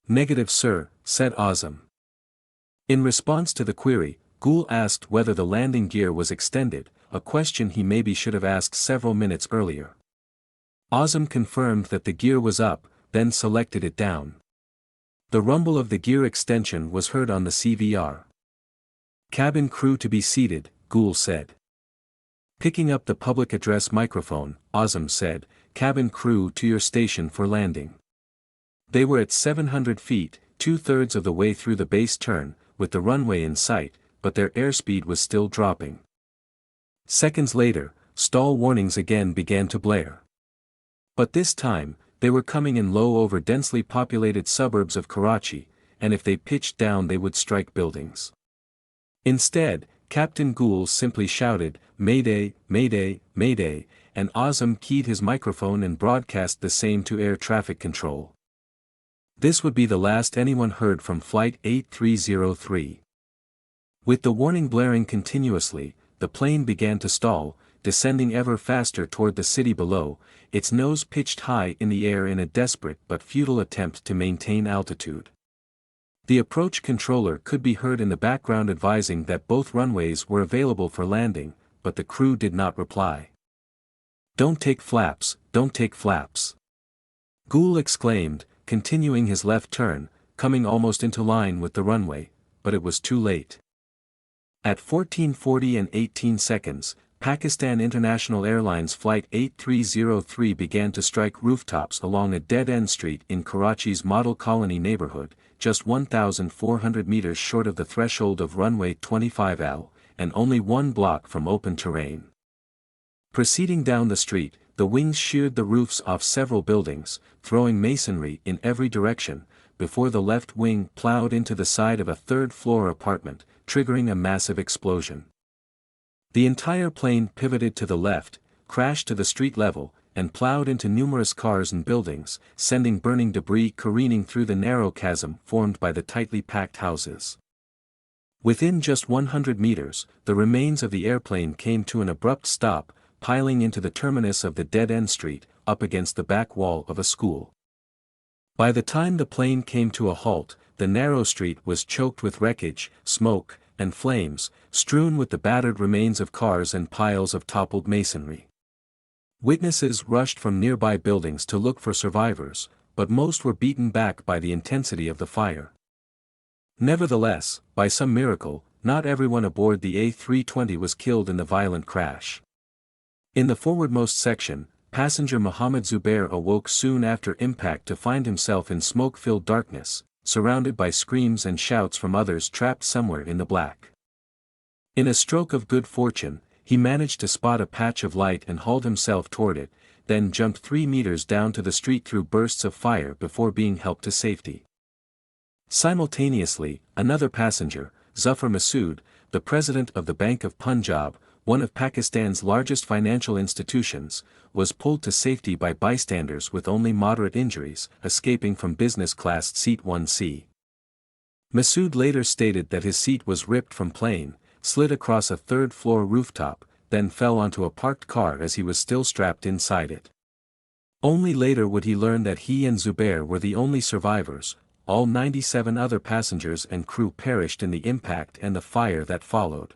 "Negative, sir," said Azam. In response to the query, Gul asked whether the landing gear was extended, a question he maybe should have asked several minutes earlier. Azam confirmed that the gear was up, then selected it down. The rumble of the gear extension was heard on the CVR. "Cabin crew to be seated," Gul said. Picking up the public address microphone, Azam said, "Cabin crew to your station for landing." They were at 700 feet, 2/3 of the way through the base turn, with the runway in sight, but their airspeed was still dropping. Seconds later, stall warnings again began to blare. But this time, they were coming in low over densely populated suburbs of Karachi, and if they pitched down they would strike buildings. Instead, Captain Gul simply shouted, "Mayday, Mayday, Mayday," and Azam keyed his microphone and broadcast the same to air traffic control. This would be the last anyone heard from Flight 8303. With the warning blaring continuously, the plane began to stall, descending ever faster toward the city below, its nose pitched high in the air in a desperate but futile attempt to maintain altitude. The approach controller could be heard in the background advising that both runways were available for landing, but the crew did not reply. "Don't take flaps, don't take flaps," Gul exclaimed, continuing his left turn, coming almost into line with the runway, but it was too late. At 14:40 and 18 seconds, Pakistan International Airlines Flight 8303 began to strike rooftops along a dead-end street in Karachi's Model Colony neighborhood, just 1,400 meters short of the threshold of runway 25L, and only one block from open terrain. Proceeding down the street, the wings sheared the roofs off several buildings, throwing masonry in every direction, before the left wing plowed into the side of a third-floor apartment, triggering a massive explosion. The entire plane pivoted to the left, crashed to the street level, and plowed into numerous cars and buildings, sending burning debris careening through the narrow chasm formed by the tightly packed houses. Within just 100 meters, the remains of the airplane came to an abrupt stop, piling into the terminus of the dead-end street, up against the back wall of a school. By the time the plane came to a halt, the narrow street was choked with wreckage, smoke, and flames, strewn with the battered remains of cars and piles of toppled masonry. Witnesses rushed from nearby buildings to look for survivors, but most were beaten back by the intensity of the fire. Nevertheless, by some miracle, not everyone aboard the A320 was killed in the violent crash. In the forwardmost section, passenger Mohammed Zubair awoke soon after impact to find himself in smoke-filled darkness, surrounded by screams and shouts from others trapped somewhere in the black. In a stroke of good fortune, he managed to spot a patch of light and hauled himself toward it, then jumped 3 meters down to the street through bursts of fire before being helped to safety. Simultaneously, another passenger, Zafar Masood, the president of the Bank of Punjab, one of Pakistan's largest financial institutions, was pulled to safety by bystanders with only moderate injuries, escaping from business class seat 1C. Masood later stated that his seat was ripped from plane, slid across a third-floor rooftop, then fell onto a parked car as he was still strapped inside it. Only later would he learn that he and Zubair were the only survivors. All 97 other passengers and crew perished in the impact and the fire that followed.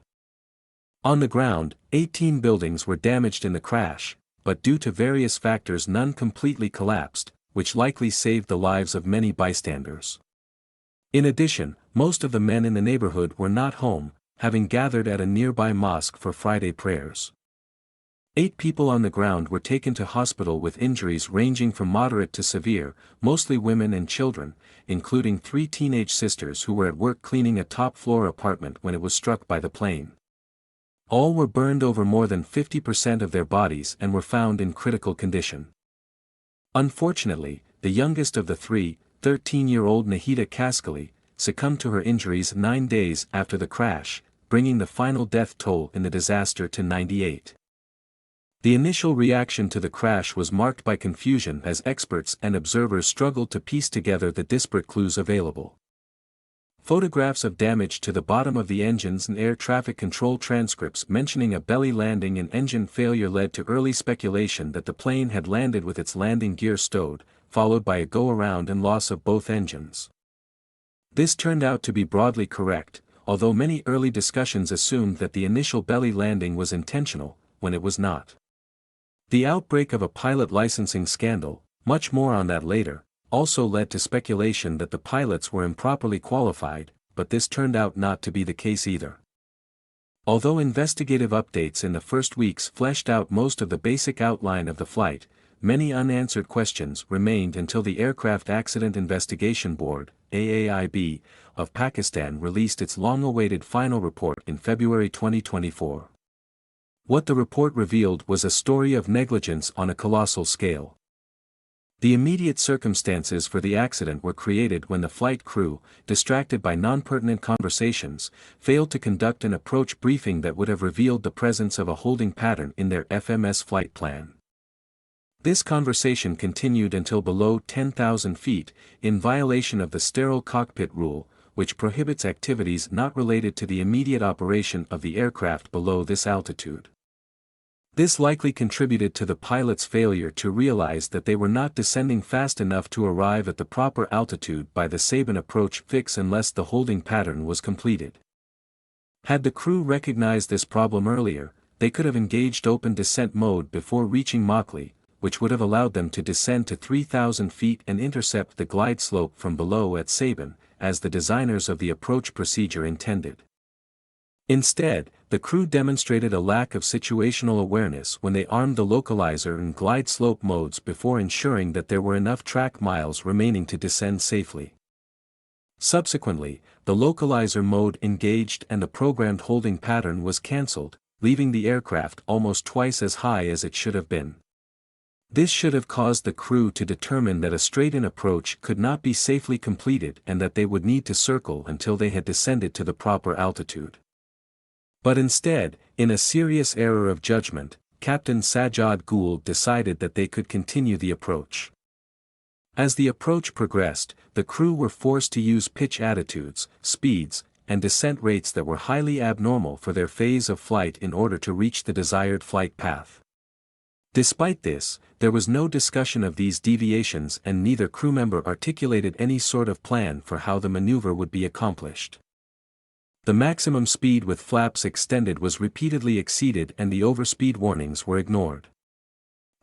On the ground, 18 buildings were damaged in the crash, but due to various factors none completely collapsed, which likely saved the lives of many bystanders. In addition, most of the men in the neighborhood were not home, having gathered at a nearby mosque for Friday prayers. 8 people on the ground were taken to hospital with injuries ranging from moderate to severe, mostly women and children, including 3 teenage sisters who were at work cleaning a top-floor apartment when it was struck by the plane. All were burned over more than 50% of their bodies and were found in critical condition. Unfortunately, the youngest of the 3, 13-year-old Nahida Kaskali, succumbed to her injuries 9 days after the crash, bringing the final death toll in the disaster to 98. The initial reaction to the crash was marked by confusion as experts and observers struggled to piece together the disparate clues available. Photographs of damage to the bottom of the engines and air traffic control transcripts mentioning a belly landing and engine failure led to early speculation that the plane had landed with its landing gear stowed, followed by a go-around and loss of both engines. This turned out to be broadly correct, although many early discussions assumed that the initial belly landing was intentional, when it was not. The outbreak of a pilot licensing scandal, much more on that later, also led to speculation that the pilots were improperly qualified, but this turned out not to be the case either. Although investigative updates in the first weeks fleshed out most of the basic outline of the flight, many unanswered questions remained until the Aircraft Accident Investigation Board, AAIB, of Pakistan released its long-awaited final report in February 2024. What the report revealed was a story of negligence on a colossal scale. The immediate circumstances for the accident were created when the flight crew, distracted by non-pertinent conversations, failed to conduct an approach briefing that would have revealed the presence of a holding pattern in their FMS flight plan. This conversation continued until below 10,000 feet, in violation of the sterile cockpit rule, which prohibits activities not related to the immediate operation of the aircraft below this altitude. This likely contributed to the pilot's failure to realize that they were not descending fast enough to arrive at the proper altitude by the Sabin approach fix unless the holding pattern was completed. Had the crew recognized this problem earlier, they could have engaged open descent mode before reaching Mauchly, which would have allowed them to descend to 3,000 feet and intercept the glide slope from below at Sabin, as the designers of the approach procedure intended. Instead, the crew demonstrated a lack of situational awareness when they armed the localizer in glide slope modes before ensuring that there were enough track miles remaining to descend safely. Subsequently, the localizer mode engaged and the programmed holding pattern was cancelled, leaving the aircraft almost twice as high as it should have been. This should have caused the crew to determine that a straight-in approach could not be safely completed and that they would need to circle until they had descended to the proper altitude. But instead, in a serious error of judgment, Captain Sajjad Gould decided that they could continue the approach. As the approach progressed, the crew were forced to use pitch attitudes, speeds, and descent rates that were highly abnormal for their phase of flight in order to reach the desired flight path. Despite this, there was no discussion of these deviations and neither crew member articulated any sort of plan for how the maneuver would be accomplished. The maximum speed with flaps extended was repeatedly exceeded and the overspeed warnings were ignored.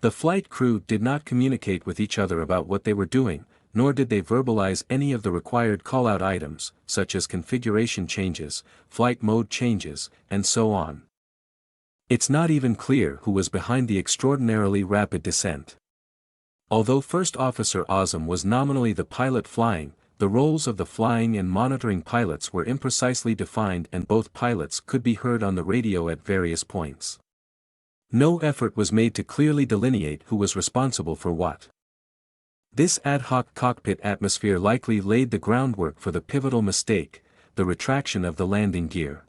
The flight crew did not communicate with each other about what they were doing, nor did they verbalize any of the required call-out items, such as configuration changes, flight mode changes, and so on. It's not even clear who was behind the extraordinarily rapid descent. Although First Officer Azam was nominally the pilot flying, the roles of the flying and monitoring pilots were imprecisely defined and both pilots could be heard on the radio at various points. No effort was made to clearly delineate who was responsible for what. This ad hoc cockpit atmosphere likely laid the groundwork for the pivotal mistake, the retraction of the landing gear.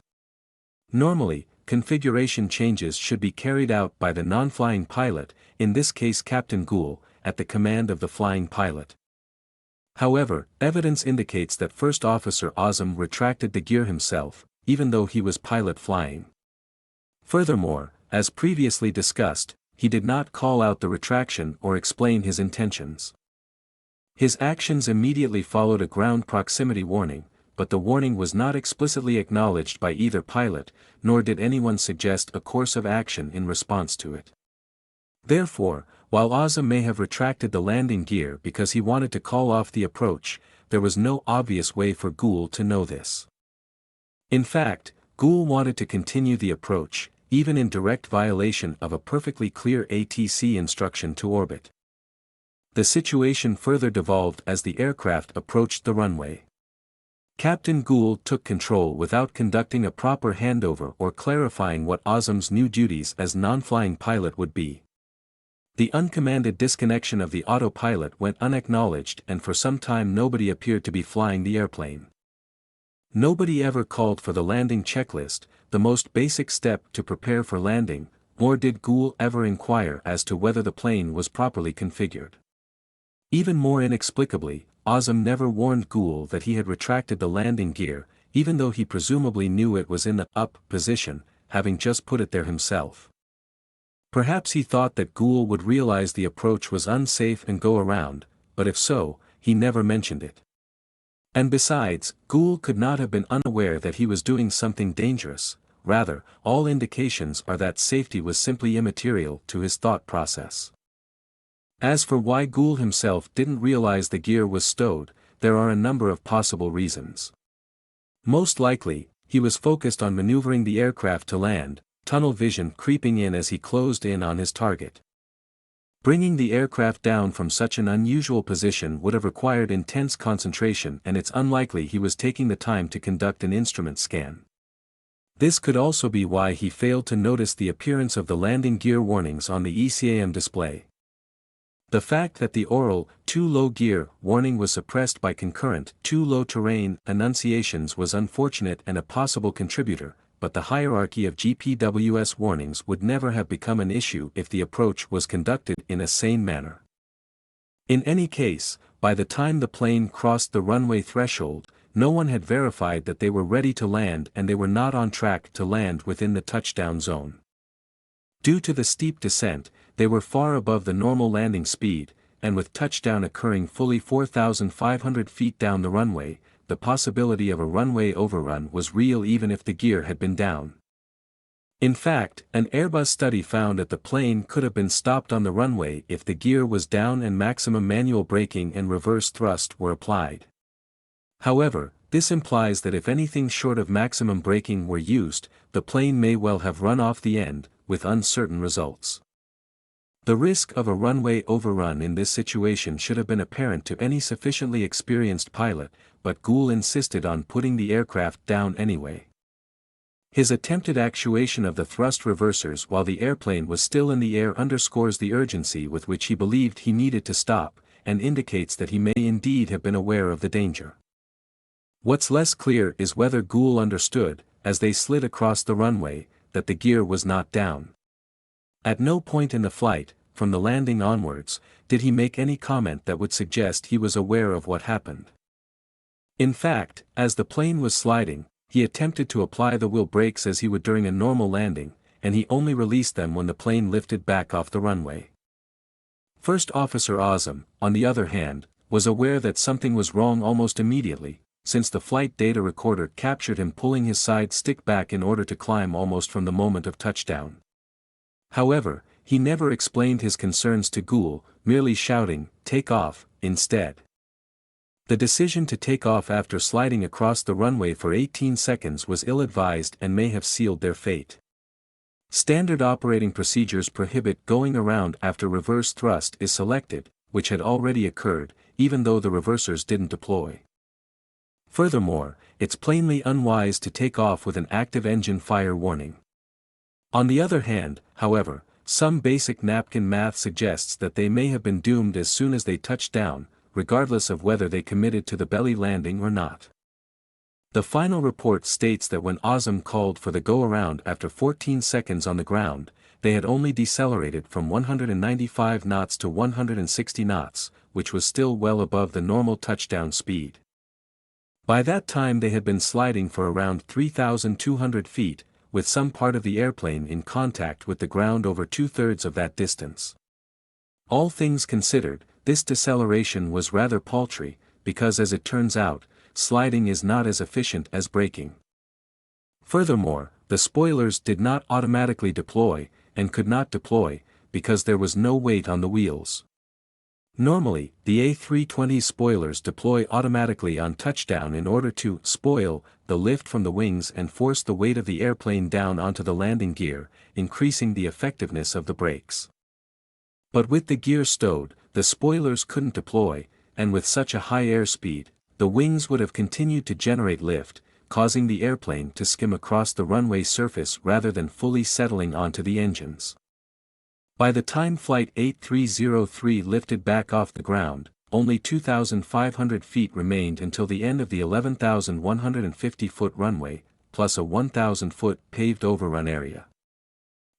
Normally, configuration changes should be carried out by the non-flying pilot, in this case Captain Gould, at the command of the flying pilot. However, evidence indicates that First Officer Azam retracted the gear himself, even though he was pilot flying. Furthermore, as previously discussed, he did not call out the retraction or explain his intentions. His actions immediately followed a ground proximity warning, but the warning was not explicitly acknowledged by either pilot, nor did anyone suggest a course of action in response to it. Therefore, while Azam may have retracted the landing gear because he wanted to call off the approach, there was no obvious way for Gould to know this. In fact, Gould wanted to continue the approach, even in direct violation of a perfectly clear ATC instruction to orbit. The situation further devolved as the aircraft approached the runway. Captain Gould took control without conducting a proper handover or clarifying what Azam's new duties as non-flying pilot would be. The uncommanded disconnection of the autopilot went unacknowledged, and for some time nobody appeared to be flying the airplane. Nobody ever called for the landing checklist, the most basic step to prepare for landing, nor did Gould ever inquire as to whether the plane was properly configured. Even more inexplicably, Azam never warned Gould that he had retracted the landing gear, even though he presumably knew it was in the up position, having just put it there himself. Perhaps he thought that Gould would realize the approach was unsafe and go around, but if so, he never mentioned it. And besides, Gould could not have been unaware that he was doing something dangerous. Rather, all indications are that safety was simply immaterial to his thought process. As for why Gould himself didn't realize the gear was stowed, there are a number of possible reasons. Most likely, he was focused on maneuvering the aircraft to land, tunnel vision creeping in as he closed in on his target. Bringing the aircraft down from such an unusual position would have required intense concentration, and it's unlikely he was taking the time to conduct an instrument scan. This could also be why he failed to notice the appearance of the landing gear warnings on the ECAM display. The fact that the oral, too low gear, warning was suppressed by concurrent, too low terrain, annunciations was unfortunate and a possible contributor, but the hierarchy of GPWS warnings would never have become an issue if the approach was conducted in a sane manner. In any case, by the time the plane crossed the runway threshold, no one had verified that they were ready to land, and they were not on track to land within the touchdown zone. Due to the steep descent, they were far above the normal landing speed, and with touchdown occurring fully 4,500 feet down the runway, the possibility of a runway overrun was real even if the gear had been down. In fact, an Airbus study found that the plane could have been stopped on the runway if the gear was down and maximum manual braking and reverse thrust were applied. However, this implies that if anything short of maximum braking were used, the plane may well have run off the end, with uncertain results. The risk of a runway overrun in this situation should have been apparent to any sufficiently experienced pilot, but Gould insisted on putting the aircraft down anyway. His attempted actuation of the thrust reversers while the airplane was still in the air underscores the urgency with which he believed he needed to stop, and indicates that he may indeed have been aware of the danger. What's less clear is whether Gould understood, as they slid across the runway, that the gear was not down. At no point in the flight, from the landing onwards, did he make any comment that would suggest he was aware of what happened. In fact, as the plane was sliding, he attempted to apply the wheel brakes as he would during a normal landing, and he only released them when the plane lifted back off the runway. First Officer Azam, on the other hand, was aware that something was wrong almost immediately, since the flight data recorder captured him pulling his side stick back in order to climb almost from the moment of touchdown. However, he never explained his concerns to Gould, merely shouting, "Take off," instead. The decision to take off after sliding across the runway for 18 seconds was ill-advised and may have sealed their fate. Standard operating procedures prohibit going around after reverse thrust is selected, which had already occurred, even though the reversers didn't deploy. Furthermore, it's plainly unwise to take off with an active engine fire warning. On the other hand, however, some basic napkin math suggests that they may have been doomed as soon as they touched down, regardless of whether they committed to the belly landing or not. The final report states that when Azam called for the go-around after 14 seconds on the ground, they had only decelerated from 195 knots to 160 knots, which was still well above the normal touchdown speed. By that time they had been sliding for around 3,200 feet, with some part of the airplane in contact with the ground over two-thirds of that distance. All things considered, this deceleration was rather paltry, because as it turns out, sliding is not as efficient as braking. Furthermore, the spoilers did not automatically deploy, and could not deploy, because there was no weight on the wheels. Normally, the A320's spoilers deploy automatically on touchdown in order to spoil the lift from the wings and force the weight of the airplane down onto the landing gear, increasing the effectiveness of the brakes. But with the gear stowed, the spoilers couldn't deploy, and with such a high airspeed, the wings would have continued to generate lift, causing the airplane to skim across the runway surface rather than fully settling onto the engines. By the time Flight 8303 lifted back off the ground, only 2,500 feet remained until the end of the 11,150-foot runway, plus a 1,000-foot paved overrun area.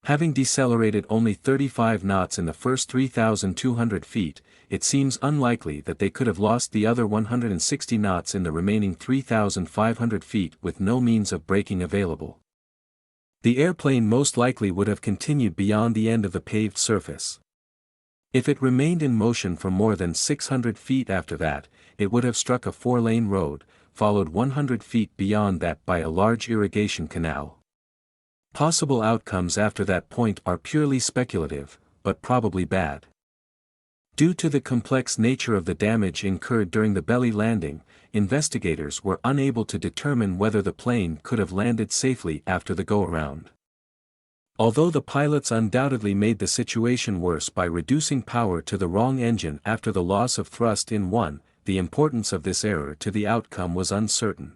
Having decelerated only 35 knots in the first 3,200 feet, it seems unlikely that they could have lost the other 160 knots in the remaining 3,500 feet with no means of braking available. The airplane most likely would have continued beyond the end of the paved surface. If it remained in motion for more than 600 feet after that, it would have struck a 4-lane road, followed 100 feet beyond that by a large irrigation canal. Possible outcomes after that point are purely speculative, but probably bad. Due to the complex nature of the damage incurred during the belly landing, investigators were unable to determine whether the plane could have landed safely after the go-around. Although the pilots undoubtedly made the situation worse by reducing power to the wrong engine after the loss of thrust in one, the importance of this error to the outcome was uncertain.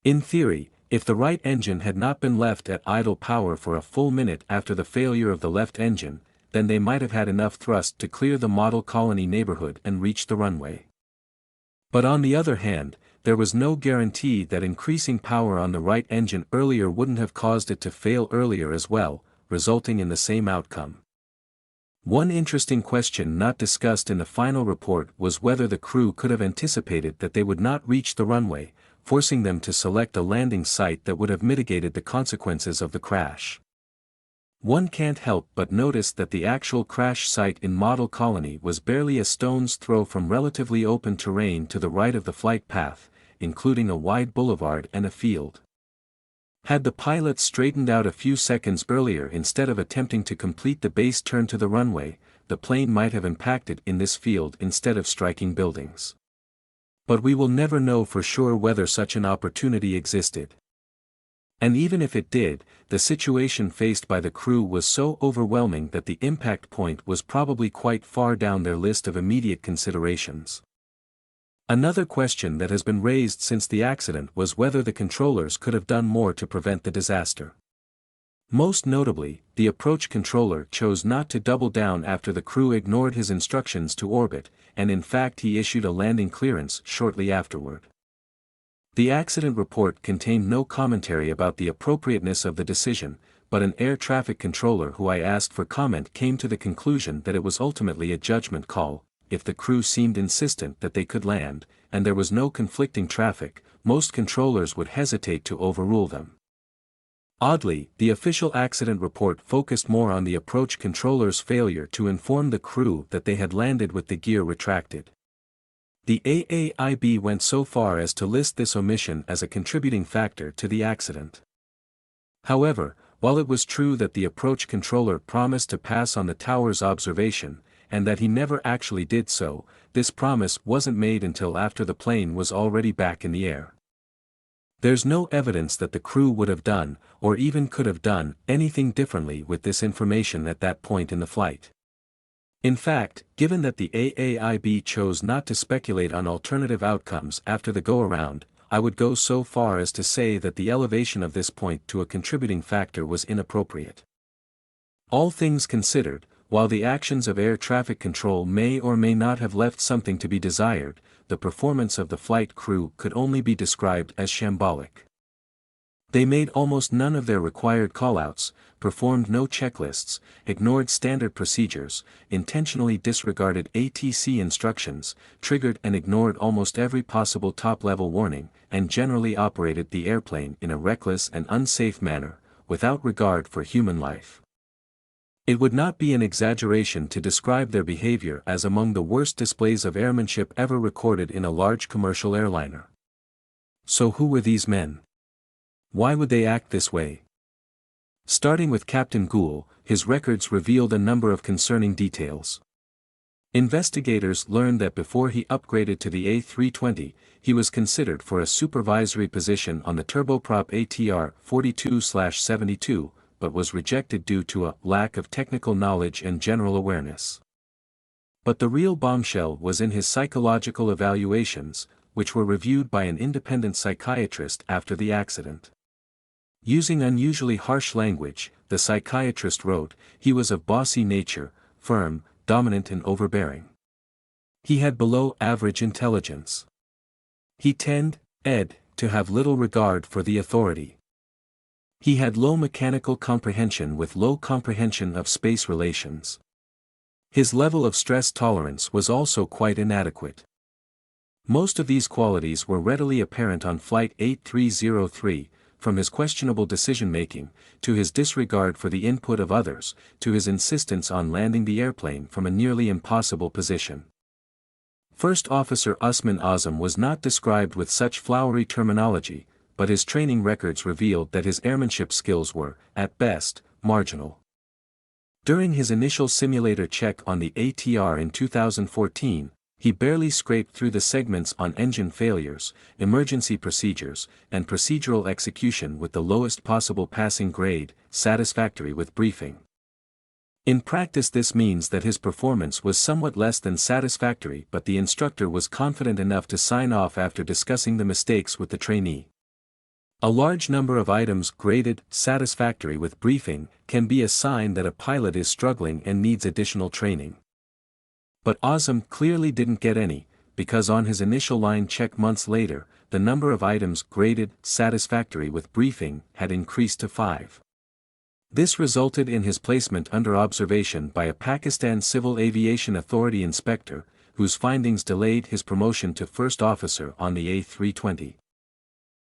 In theory, if the right engine had not been left at idle power for a full minute after the failure of the left engine, then they might have had enough thrust to clear the model colony neighborhood and reach the runway. But on the other hand, there was no guarantee that increasing power on the right engine earlier wouldn't have caused it to fail earlier as well, resulting in the same outcome. One interesting question not discussed in the final report was whether the crew could have anticipated that they would not reach the runway, forcing them to select a landing site that would have mitigated the consequences of the crash. One can't help but notice that the actual crash site in Model Colony was barely a stone's throw from relatively open terrain to the right of the flight path, including a wide boulevard and a field. Had the pilots straightened out a few seconds earlier instead of attempting to complete the base turn to the runway, the plane might have impacted in this field instead of striking buildings. But we will never know for sure whether such an opportunity existed. And even if it did, the situation faced by the crew was so overwhelming that the impact point was probably quite far down their list of immediate considerations. Another question that has been raised since the accident was whether the controllers could have done more to prevent the disaster. Most notably, the approach controller chose not to double down after the crew ignored his instructions to orbit, and in fact he issued a landing clearance shortly afterward. The accident report contained no commentary about the appropriateness of the decision, but an air traffic controller who I asked for comment came to the conclusion that it was ultimately a judgment call. If the crew seemed insistent that they could land, and there was no conflicting traffic, most controllers would hesitate to overrule them. Oddly, the official accident report focused more on the approach controller's failure to inform the crew that they had landed with the gear retracted. The AAIB went so far as to list this omission as a contributing factor to the accident. However, while it was true that the approach controller promised to pass on the tower's observation, and that he never actually did so, this promise wasn't made until after the plane was already back in the air. There's no evidence that the crew would have done, or even could have done, anything differently with this information at that point in the flight. In fact, given that the AAIB chose not to speculate on alternative outcomes after the go-around, I would go so far as to say that the elevation of this point to a contributing factor was inappropriate. All things considered, while the actions of air traffic control may or may not have left something to be desired, the performance of the flight crew could only be described as shambolic. They made almost none of their required callouts, performed no checklists, ignored standard procedures, intentionally disregarded ATC instructions, triggered and ignored almost every possible top-level warning, and generally operated the airplane in a reckless and unsafe manner, without regard for human life. It would not be an exaggeration to describe their behavior as among the worst displays of airmanship ever recorded in a large commercial airliner. So who were these men? Why would they act this way? Starting with Captain Gould, his records revealed a number of concerning details. Investigators learned that before he upgraded to the A320, he was considered for a supervisory position on the turboprop ATR 42/72, but was rejected due to a lack of technical knowledge and general awareness. But the real bombshell was in his psychological evaluations, which were reviewed by an independent psychiatrist after the accident. Using unusually harsh language, the psychiatrist wrote, he was of bossy nature, firm, dominant and overbearing. He had below-average intelligence. He tended to have little regard for the authority. He had low mechanical comprehension with low comprehension of space relations. His level of stress tolerance was also quite inadequate. Most of these qualities were readily apparent on Flight 8303, from his questionable decision-making, to his disregard for the input of others, to his insistence on landing the airplane from a nearly impossible position. First Officer Usman Azam was not described with such flowery terminology, but his training records revealed that his airmanship skills were, at best, marginal. During his initial simulator check on the ATR in 2014, he barely scraped through the segments on engine failures, emergency procedures, and procedural execution with the lowest possible passing grade, satisfactory with briefing. In practice this means that his performance was somewhat less than satisfactory, but the instructor was confident enough to sign off after discussing the mistakes with the trainee. A large number of items graded satisfactory with briefing can be a sign that a pilot is struggling and needs additional training. But Azam clearly didn't get any, because on his initial line check months later, the number of items graded satisfactory with briefing had increased to 5. This resulted in his placement under observation by a Pakistan Civil Aviation Authority inspector, whose findings delayed his promotion to first officer on the A320.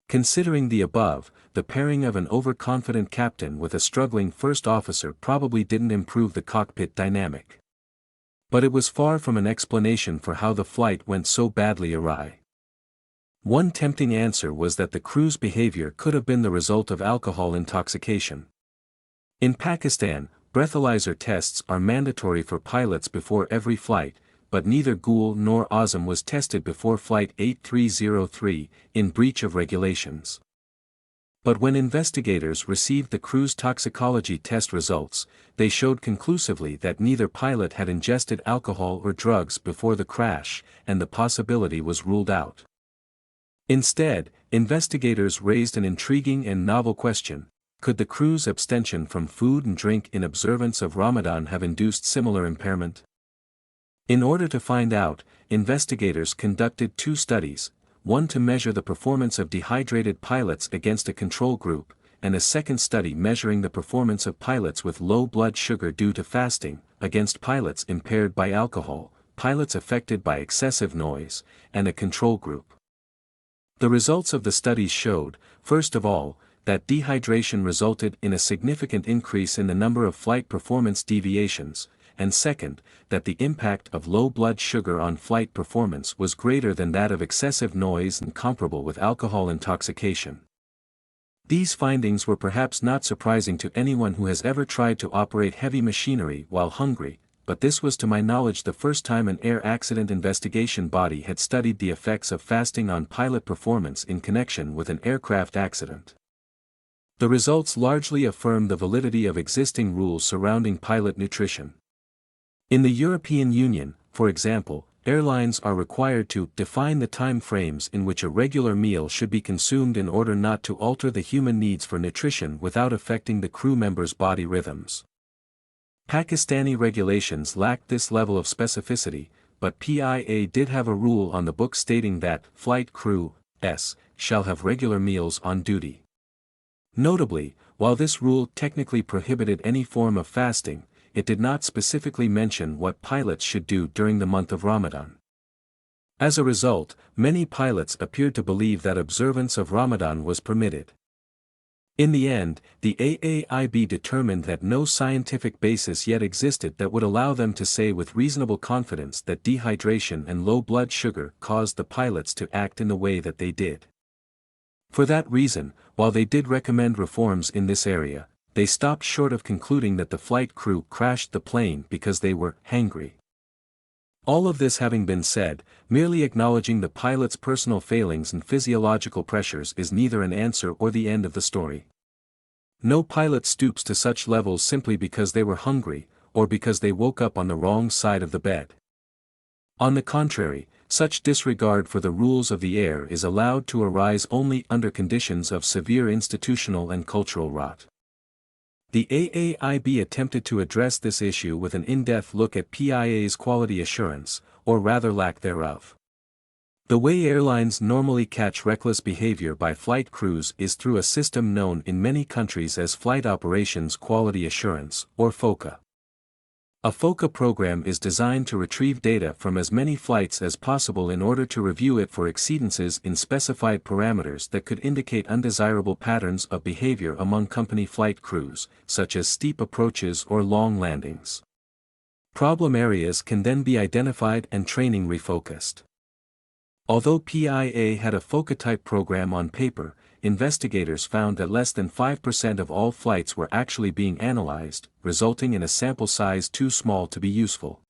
Considering the above, the pairing of an overconfident captain with a struggling first officer probably didn't improve the cockpit dynamic. But it was far from an explanation for how the flight went so badly awry. One tempting answer was that the crew's behavior could have been the result of alcohol intoxication. In Pakistan, breathalyzer tests are mandatory for pilots before every flight, but neither Ghul nor Azam was tested before Flight 8303, in breach of regulations. But when investigators received the crew's toxicology test results, they showed conclusively that neither pilot had ingested alcohol or drugs before the crash, and the possibility was ruled out. Instead, investigators raised an intriguing and novel question: could the crew's abstention from food and drink in observance of Ramadan have induced similar impairment? In order to find out, investigators conducted 2 studies, one to measure the performance of dehydrated pilots against a control group, and a second study measuring the performance of pilots with low blood sugar due to fasting, against pilots impaired by alcohol, pilots affected by excessive noise, and a control group. The results of the studies showed, first of all, that dehydration resulted in a significant increase in the number of flight performance deviations, and second, that the impact of low blood sugar on flight performance was greater than that of excessive noise and comparable with alcohol intoxication. These findings were perhaps not surprising to anyone who has ever tried to operate heavy machinery while hungry, but this was to my knowledge the first time an air accident investigation body had studied the effects of fasting on pilot performance in connection with an aircraft accident. The results largely affirm the validity of existing rules surrounding pilot nutrition. In the European Union, for example, airlines are required to define the time frames in which a regular meal should be consumed in order not to alter the human needs for nutrition without affecting the crew members' body rhythms. Pakistani regulations lacked this level of specificity, but PIA did have a rule on the books stating that flight crews shall have regular meals on duty. Notably, while this rule technically prohibited any form of fasting, it did not specifically mention what pilots should do during the month of Ramadan. As a result, many pilots appeared to believe that observance of Ramadan was permitted. In the end, the AAIB determined that no scientific basis yet existed that would allow them to say with reasonable confidence that dehydration and low blood sugar caused the pilots to act in the way that they did. For that reason, while they did recommend reforms in this area, they stopped short of concluding that the flight crew crashed the plane because they were hangry. All of this having been said, merely acknowledging the pilot's personal failings and physiological pressures is neither an answer or the end of the story. No pilot stoops to such levels simply because they were hungry, or because they woke up on the wrong side of the bed. On the contrary, such disregard for the rules of the air is allowed to arise only under conditions of severe institutional and cultural rot. The AAIB attempted to address this issue with an in-depth look at PIA's quality assurance, or rather lack thereof. The way airlines normally catch reckless behavior by flight crews is through a system known in many countries as Flight Operations Quality Assurance, or FOQA. A FOQA program is designed to retrieve data from as many flights as possible in order to review it for exceedances in specified parameters that could indicate undesirable patterns of behavior among company flight crews, such as steep approaches or long landings. Problem areas can then be identified and training refocused. Although PIA had a FOQA-type program on paper, investigators found that less than 5% of all flights were actually being analyzed, resulting in a sample size too small to be useful.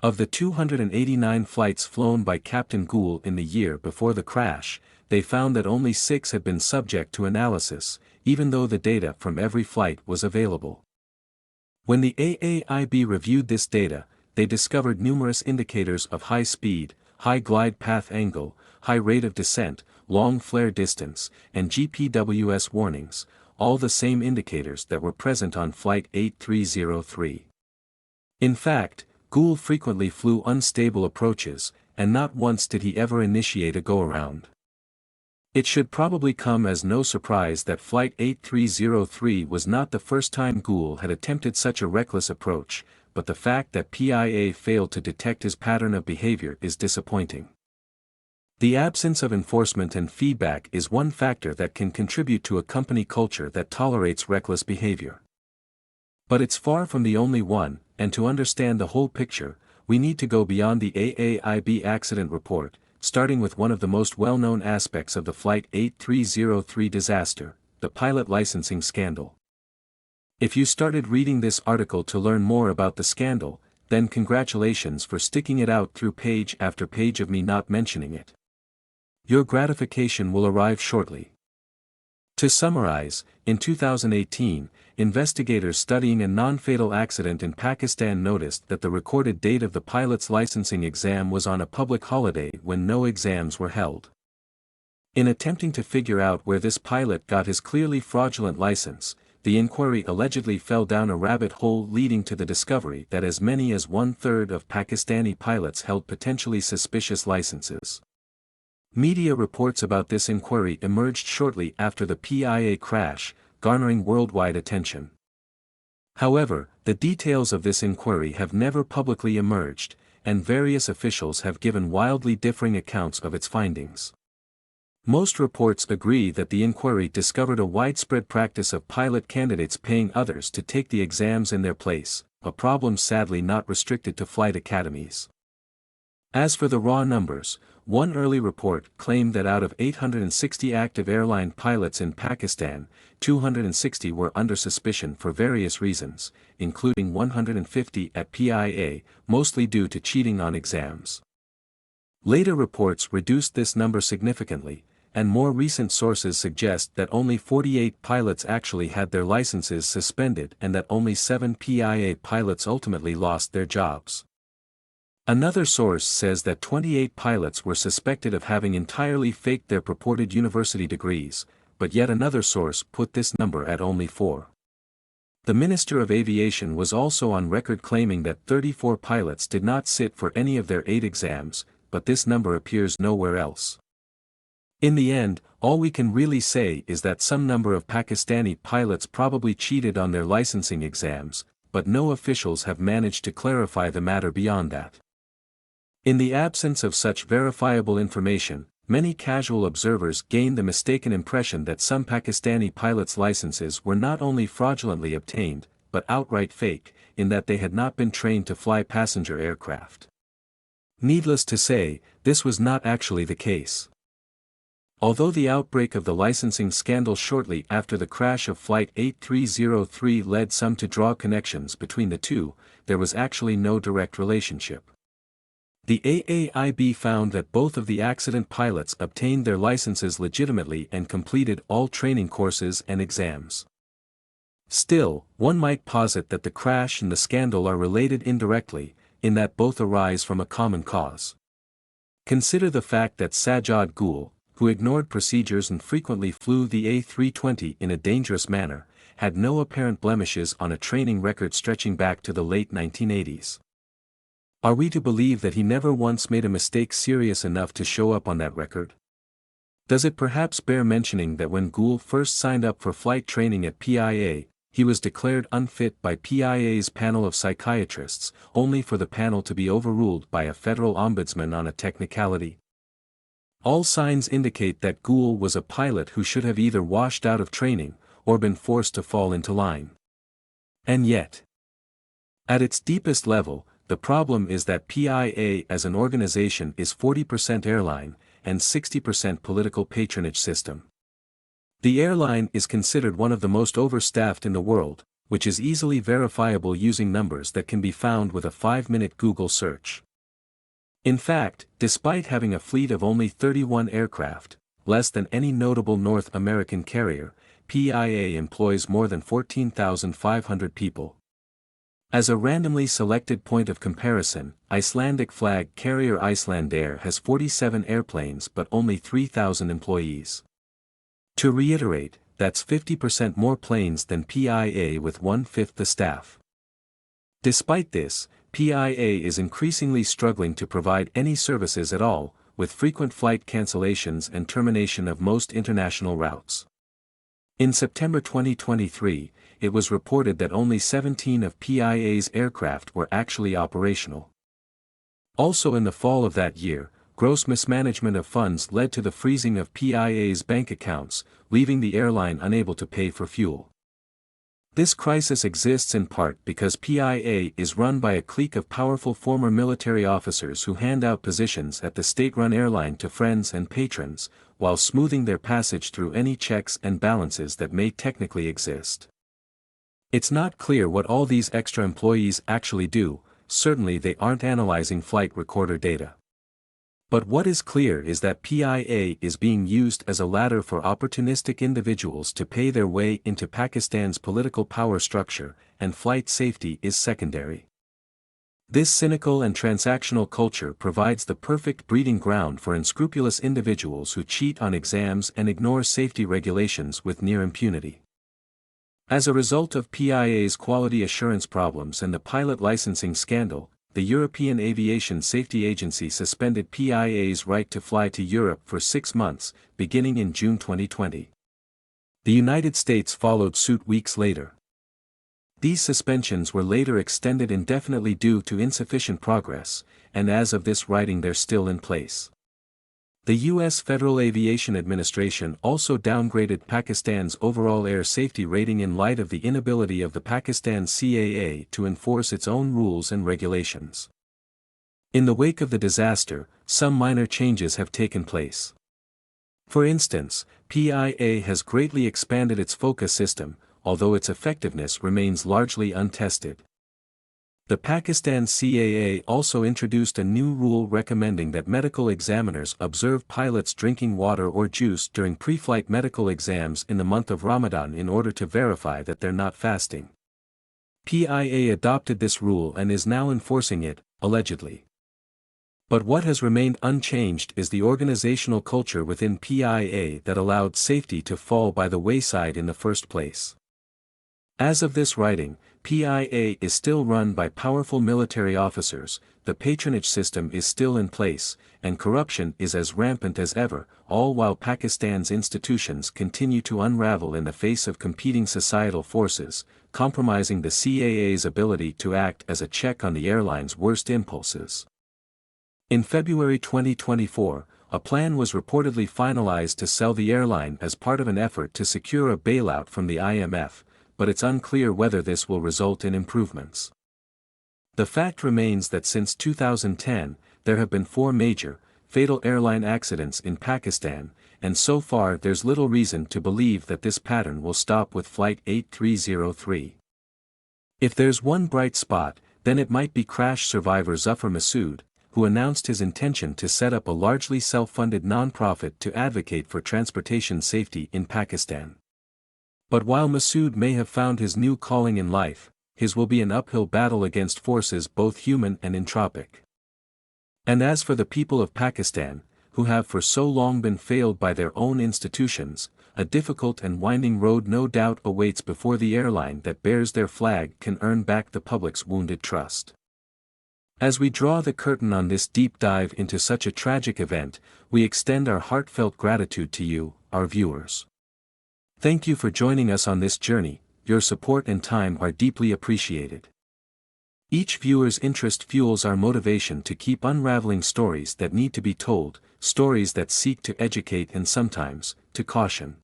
Of the 289 flights flown by Captain Gould in the year before the crash, they found that only 6 had been subject to analysis, even though the data from every flight was available. When the AAIB reviewed this data, they discovered numerous indicators of high speed, high glide path angle, high rate of descent, long flare distance, and GPWS warnings, all the same indicators that were present on Flight 8303. In fact, Gould frequently flew unstable approaches, and not once did he ever initiate a go-around. It should probably come as no surprise that Flight 8303 was not the first time Gould had attempted such a reckless approach, but the fact that PIA failed to detect his pattern of behavior is disappointing. The absence of enforcement and feedback is one factor that can contribute to a company culture that tolerates reckless behavior. But it's far from the only one, and to understand the whole picture, we need to go beyond the AAIB accident report, starting with one of the most well-known aspects of the Flight 8303 disaster, the pilot licensing scandal. If you started reading this article to learn more about the scandal, then congratulations for sticking it out through page after page of me not mentioning it. Your gratification will arrive shortly. To summarize, in 2018, investigators studying a non-fatal accident in Pakistan noticed that the recorded date of the pilot's licensing exam was on a public holiday when no exams were held. In attempting to figure out where this pilot got his clearly fraudulent license, the inquiry allegedly fell down a rabbit hole leading to the discovery that as many as 1/3 of Pakistani pilots held potentially suspicious licenses. Media reports about this inquiry emerged shortly after the PIA crash, garnering worldwide attention. However, the details of this inquiry have never publicly emerged, and various officials have given wildly differing accounts of its findings. Most reports agree that the inquiry discovered a widespread practice of pilot candidates paying others to take the exams in their place, a problem sadly not restricted to flight academies. As for the raw numbers, one early report claimed that out of 860 active airline pilots in Pakistan, 260 were under suspicion for various reasons, including 150 at PIA, mostly due to cheating on exams. Later reports reduced this number significantly, and more recent sources suggest that only 48 pilots actually had their licenses suspended and that only 7 PIA pilots ultimately lost their jobs. Another source says that 28 pilots were suspected of having entirely faked their purported university degrees, but yet another source put this number at only 4. The Minister of Aviation was also on record claiming that 34 pilots did not sit for any of their 8 exams, but this number appears nowhere else. In the end, all we can really say is that some number of Pakistani pilots probably cheated on their licensing exams, but no officials have managed to clarify the matter beyond that. In the absence of such verifiable information, many casual observers gained the mistaken impression that some Pakistani pilots' licenses were not only fraudulently obtained, but outright fake, in that they had not been trained to fly passenger aircraft. Needless to say, this was not actually the case. Although the outbreak of the licensing scandal shortly after the crash of Flight 8303 led some to draw connections between the two, there was actually no direct relationship. The AAIB found that both of the accident pilots obtained their licenses legitimately and completed all training courses and exams. Still, one might posit that the crash and the scandal are related indirectly, in that both arise from a common cause. Consider the fact that Sajjad Ghul, who ignored procedures and frequently flew the A320 in a dangerous manner, had no apparent blemishes on a training record stretching back to the late 1980s. Are we to believe that he never once made a mistake serious enough to show up on that record? Does it perhaps bear mentioning that when Ghul first signed up for flight training at PIA, he was declared unfit by PIA's panel of psychiatrists, only for the panel to be overruled by a federal ombudsman on a technicality? All signs indicate that Ghul was a pilot who should have either washed out of training, or been forced to fall into line. And yet, at its deepest level, the problem is that PIA as an organization is 40% airline, and 60% political patronage system. The airline is considered one of the most overstaffed in the world, which is easily verifiable using numbers that can be found with a 5-minute Google search. In fact, despite having a fleet of only 31 aircraft, less than any notable North American carrier, PIA employs more than 14,500 people. As a randomly selected point of comparison, Icelandic flag carrier Icelandair has 47 airplanes but only 3,000 employees. To reiterate, that's 50% more planes than PIA with 1/5 the staff. Despite this, PIA is increasingly struggling to provide any services at all, with frequent flight cancellations and termination of most international routes. In September 2023, it was reported that only 17 of PIA's aircraft were actually operational. Also in the fall of that year, gross mismanagement of funds led to the freezing of PIA's bank accounts, leaving the airline unable to pay for fuel. This crisis exists in part because PIA is run by a clique of powerful former military officers who hand out positions at the state-run airline to friends and patrons, while smoothing their passage through any checks and balances that may technically exist. It's not clear what all these extra employees actually do, certainly they aren't analyzing flight recorder data. But what is clear is that PIA is being used as a ladder for opportunistic individuals to pay their way into Pakistan's political power structure, and flight safety is secondary. This cynical and transactional culture provides the perfect breeding ground for unscrupulous individuals who cheat on exams and ignore safety regulations with near impunity. As a result of PIA's quality assurance problems and the pilot licensing scandal, the European Aviation Safety Agency suspended PIA's right to fly to Europe for 6 months, beginning in June 2020. The United States followed suit weeks later. These suspensions were later extended indefinitely due to insufficient progress, and as of this writing they're still in place. The U.S. Federal Aviation Administration also downgraded Pakistan's overall air safety rating in light of the inability of the Pakistan CAA to enforce its own rules and regulations. In the wake of the disaster, some minor changes have taken place. For instance, PIA has greatly expanded its FOCA system, although its effectiveness remains largely untested. The Pakistan CAA also introduced a new rule recommending that medical examiners observe pilots drinking water or juice during pre-flight medical exams in the month of Ramadan in order to verify that they're not fasting. PIA adopted this rule and is now enforcing it, allegedly. But what has remained unchanged is the organizational culture within PIA that allowed safety to fall by the wayside in the first place. As of this writing, PIA is still run by powerful military officers, the patronage system is still in place, and corruption is as rampant as ever, all while Pakistan's institutions continue to unravel in the face of competing societal forces, compromising the CAA's ability to act as a check on the airline's worst impulses. In February 2024, a plan was reportedly finalized to sell the airline as part of an effort to secure a bailout from the IMF, but it's unclear whether this will result in improvements. The fact remains that since 2010, there have been 4 major, fatal airline accidents in Pakistan, and so far there's little reason to believe that this pattern will stop with Flight 8303. If there's one bright spot, then it might be crash survivor Zafar Masood, who announced his intention to set up a largely self-funded non-profit to advocate for transportation safety in Pakistan. But while Masood may have found his new calling in life, his will be an uphill battle against forces both human and entropic. And as for the people of Pakistan, who have for so long been failed by their own institutions, a difficult and winding road no doubt awaits before the airline that bears their flag can earn back the public's wounded trust. As we draw the curtain on this deep dive into such a tragic event, we extend our heartfelt gratitude to you, our viewers. Thank you for joining us on this journey. Your support and time are deeply appreciated. Each viewer's interest fuels our motivation to keep unraveling stories that need to be told, stories that seek to educate and sometimes, to caution.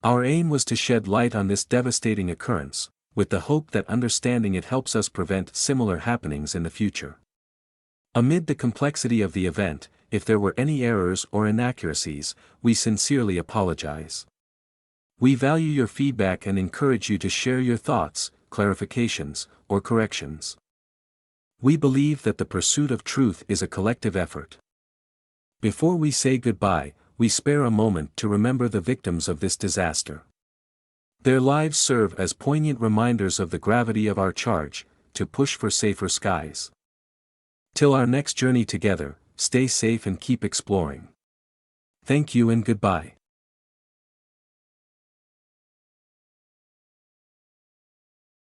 Our aim was to shed light on this devastating occurrence, with the hope that understanding it helps us prevent similar happenings in the future. Amid the complexity of the event, if there were any errors or inaccuracies, we sincerely apologize. We value your feedback and encourage you to share your thoughts, clarifications, or corrections. We believe that the pursuit of truth is a collective effort. Before we say goodbye, we spare a moment to remember the victims of this disaster. Their lives serve as poignant reminders of the gravity of our charge, to push for safer skies. Till our next journey together, stay safe and keep exploring. Thank you and goodbye.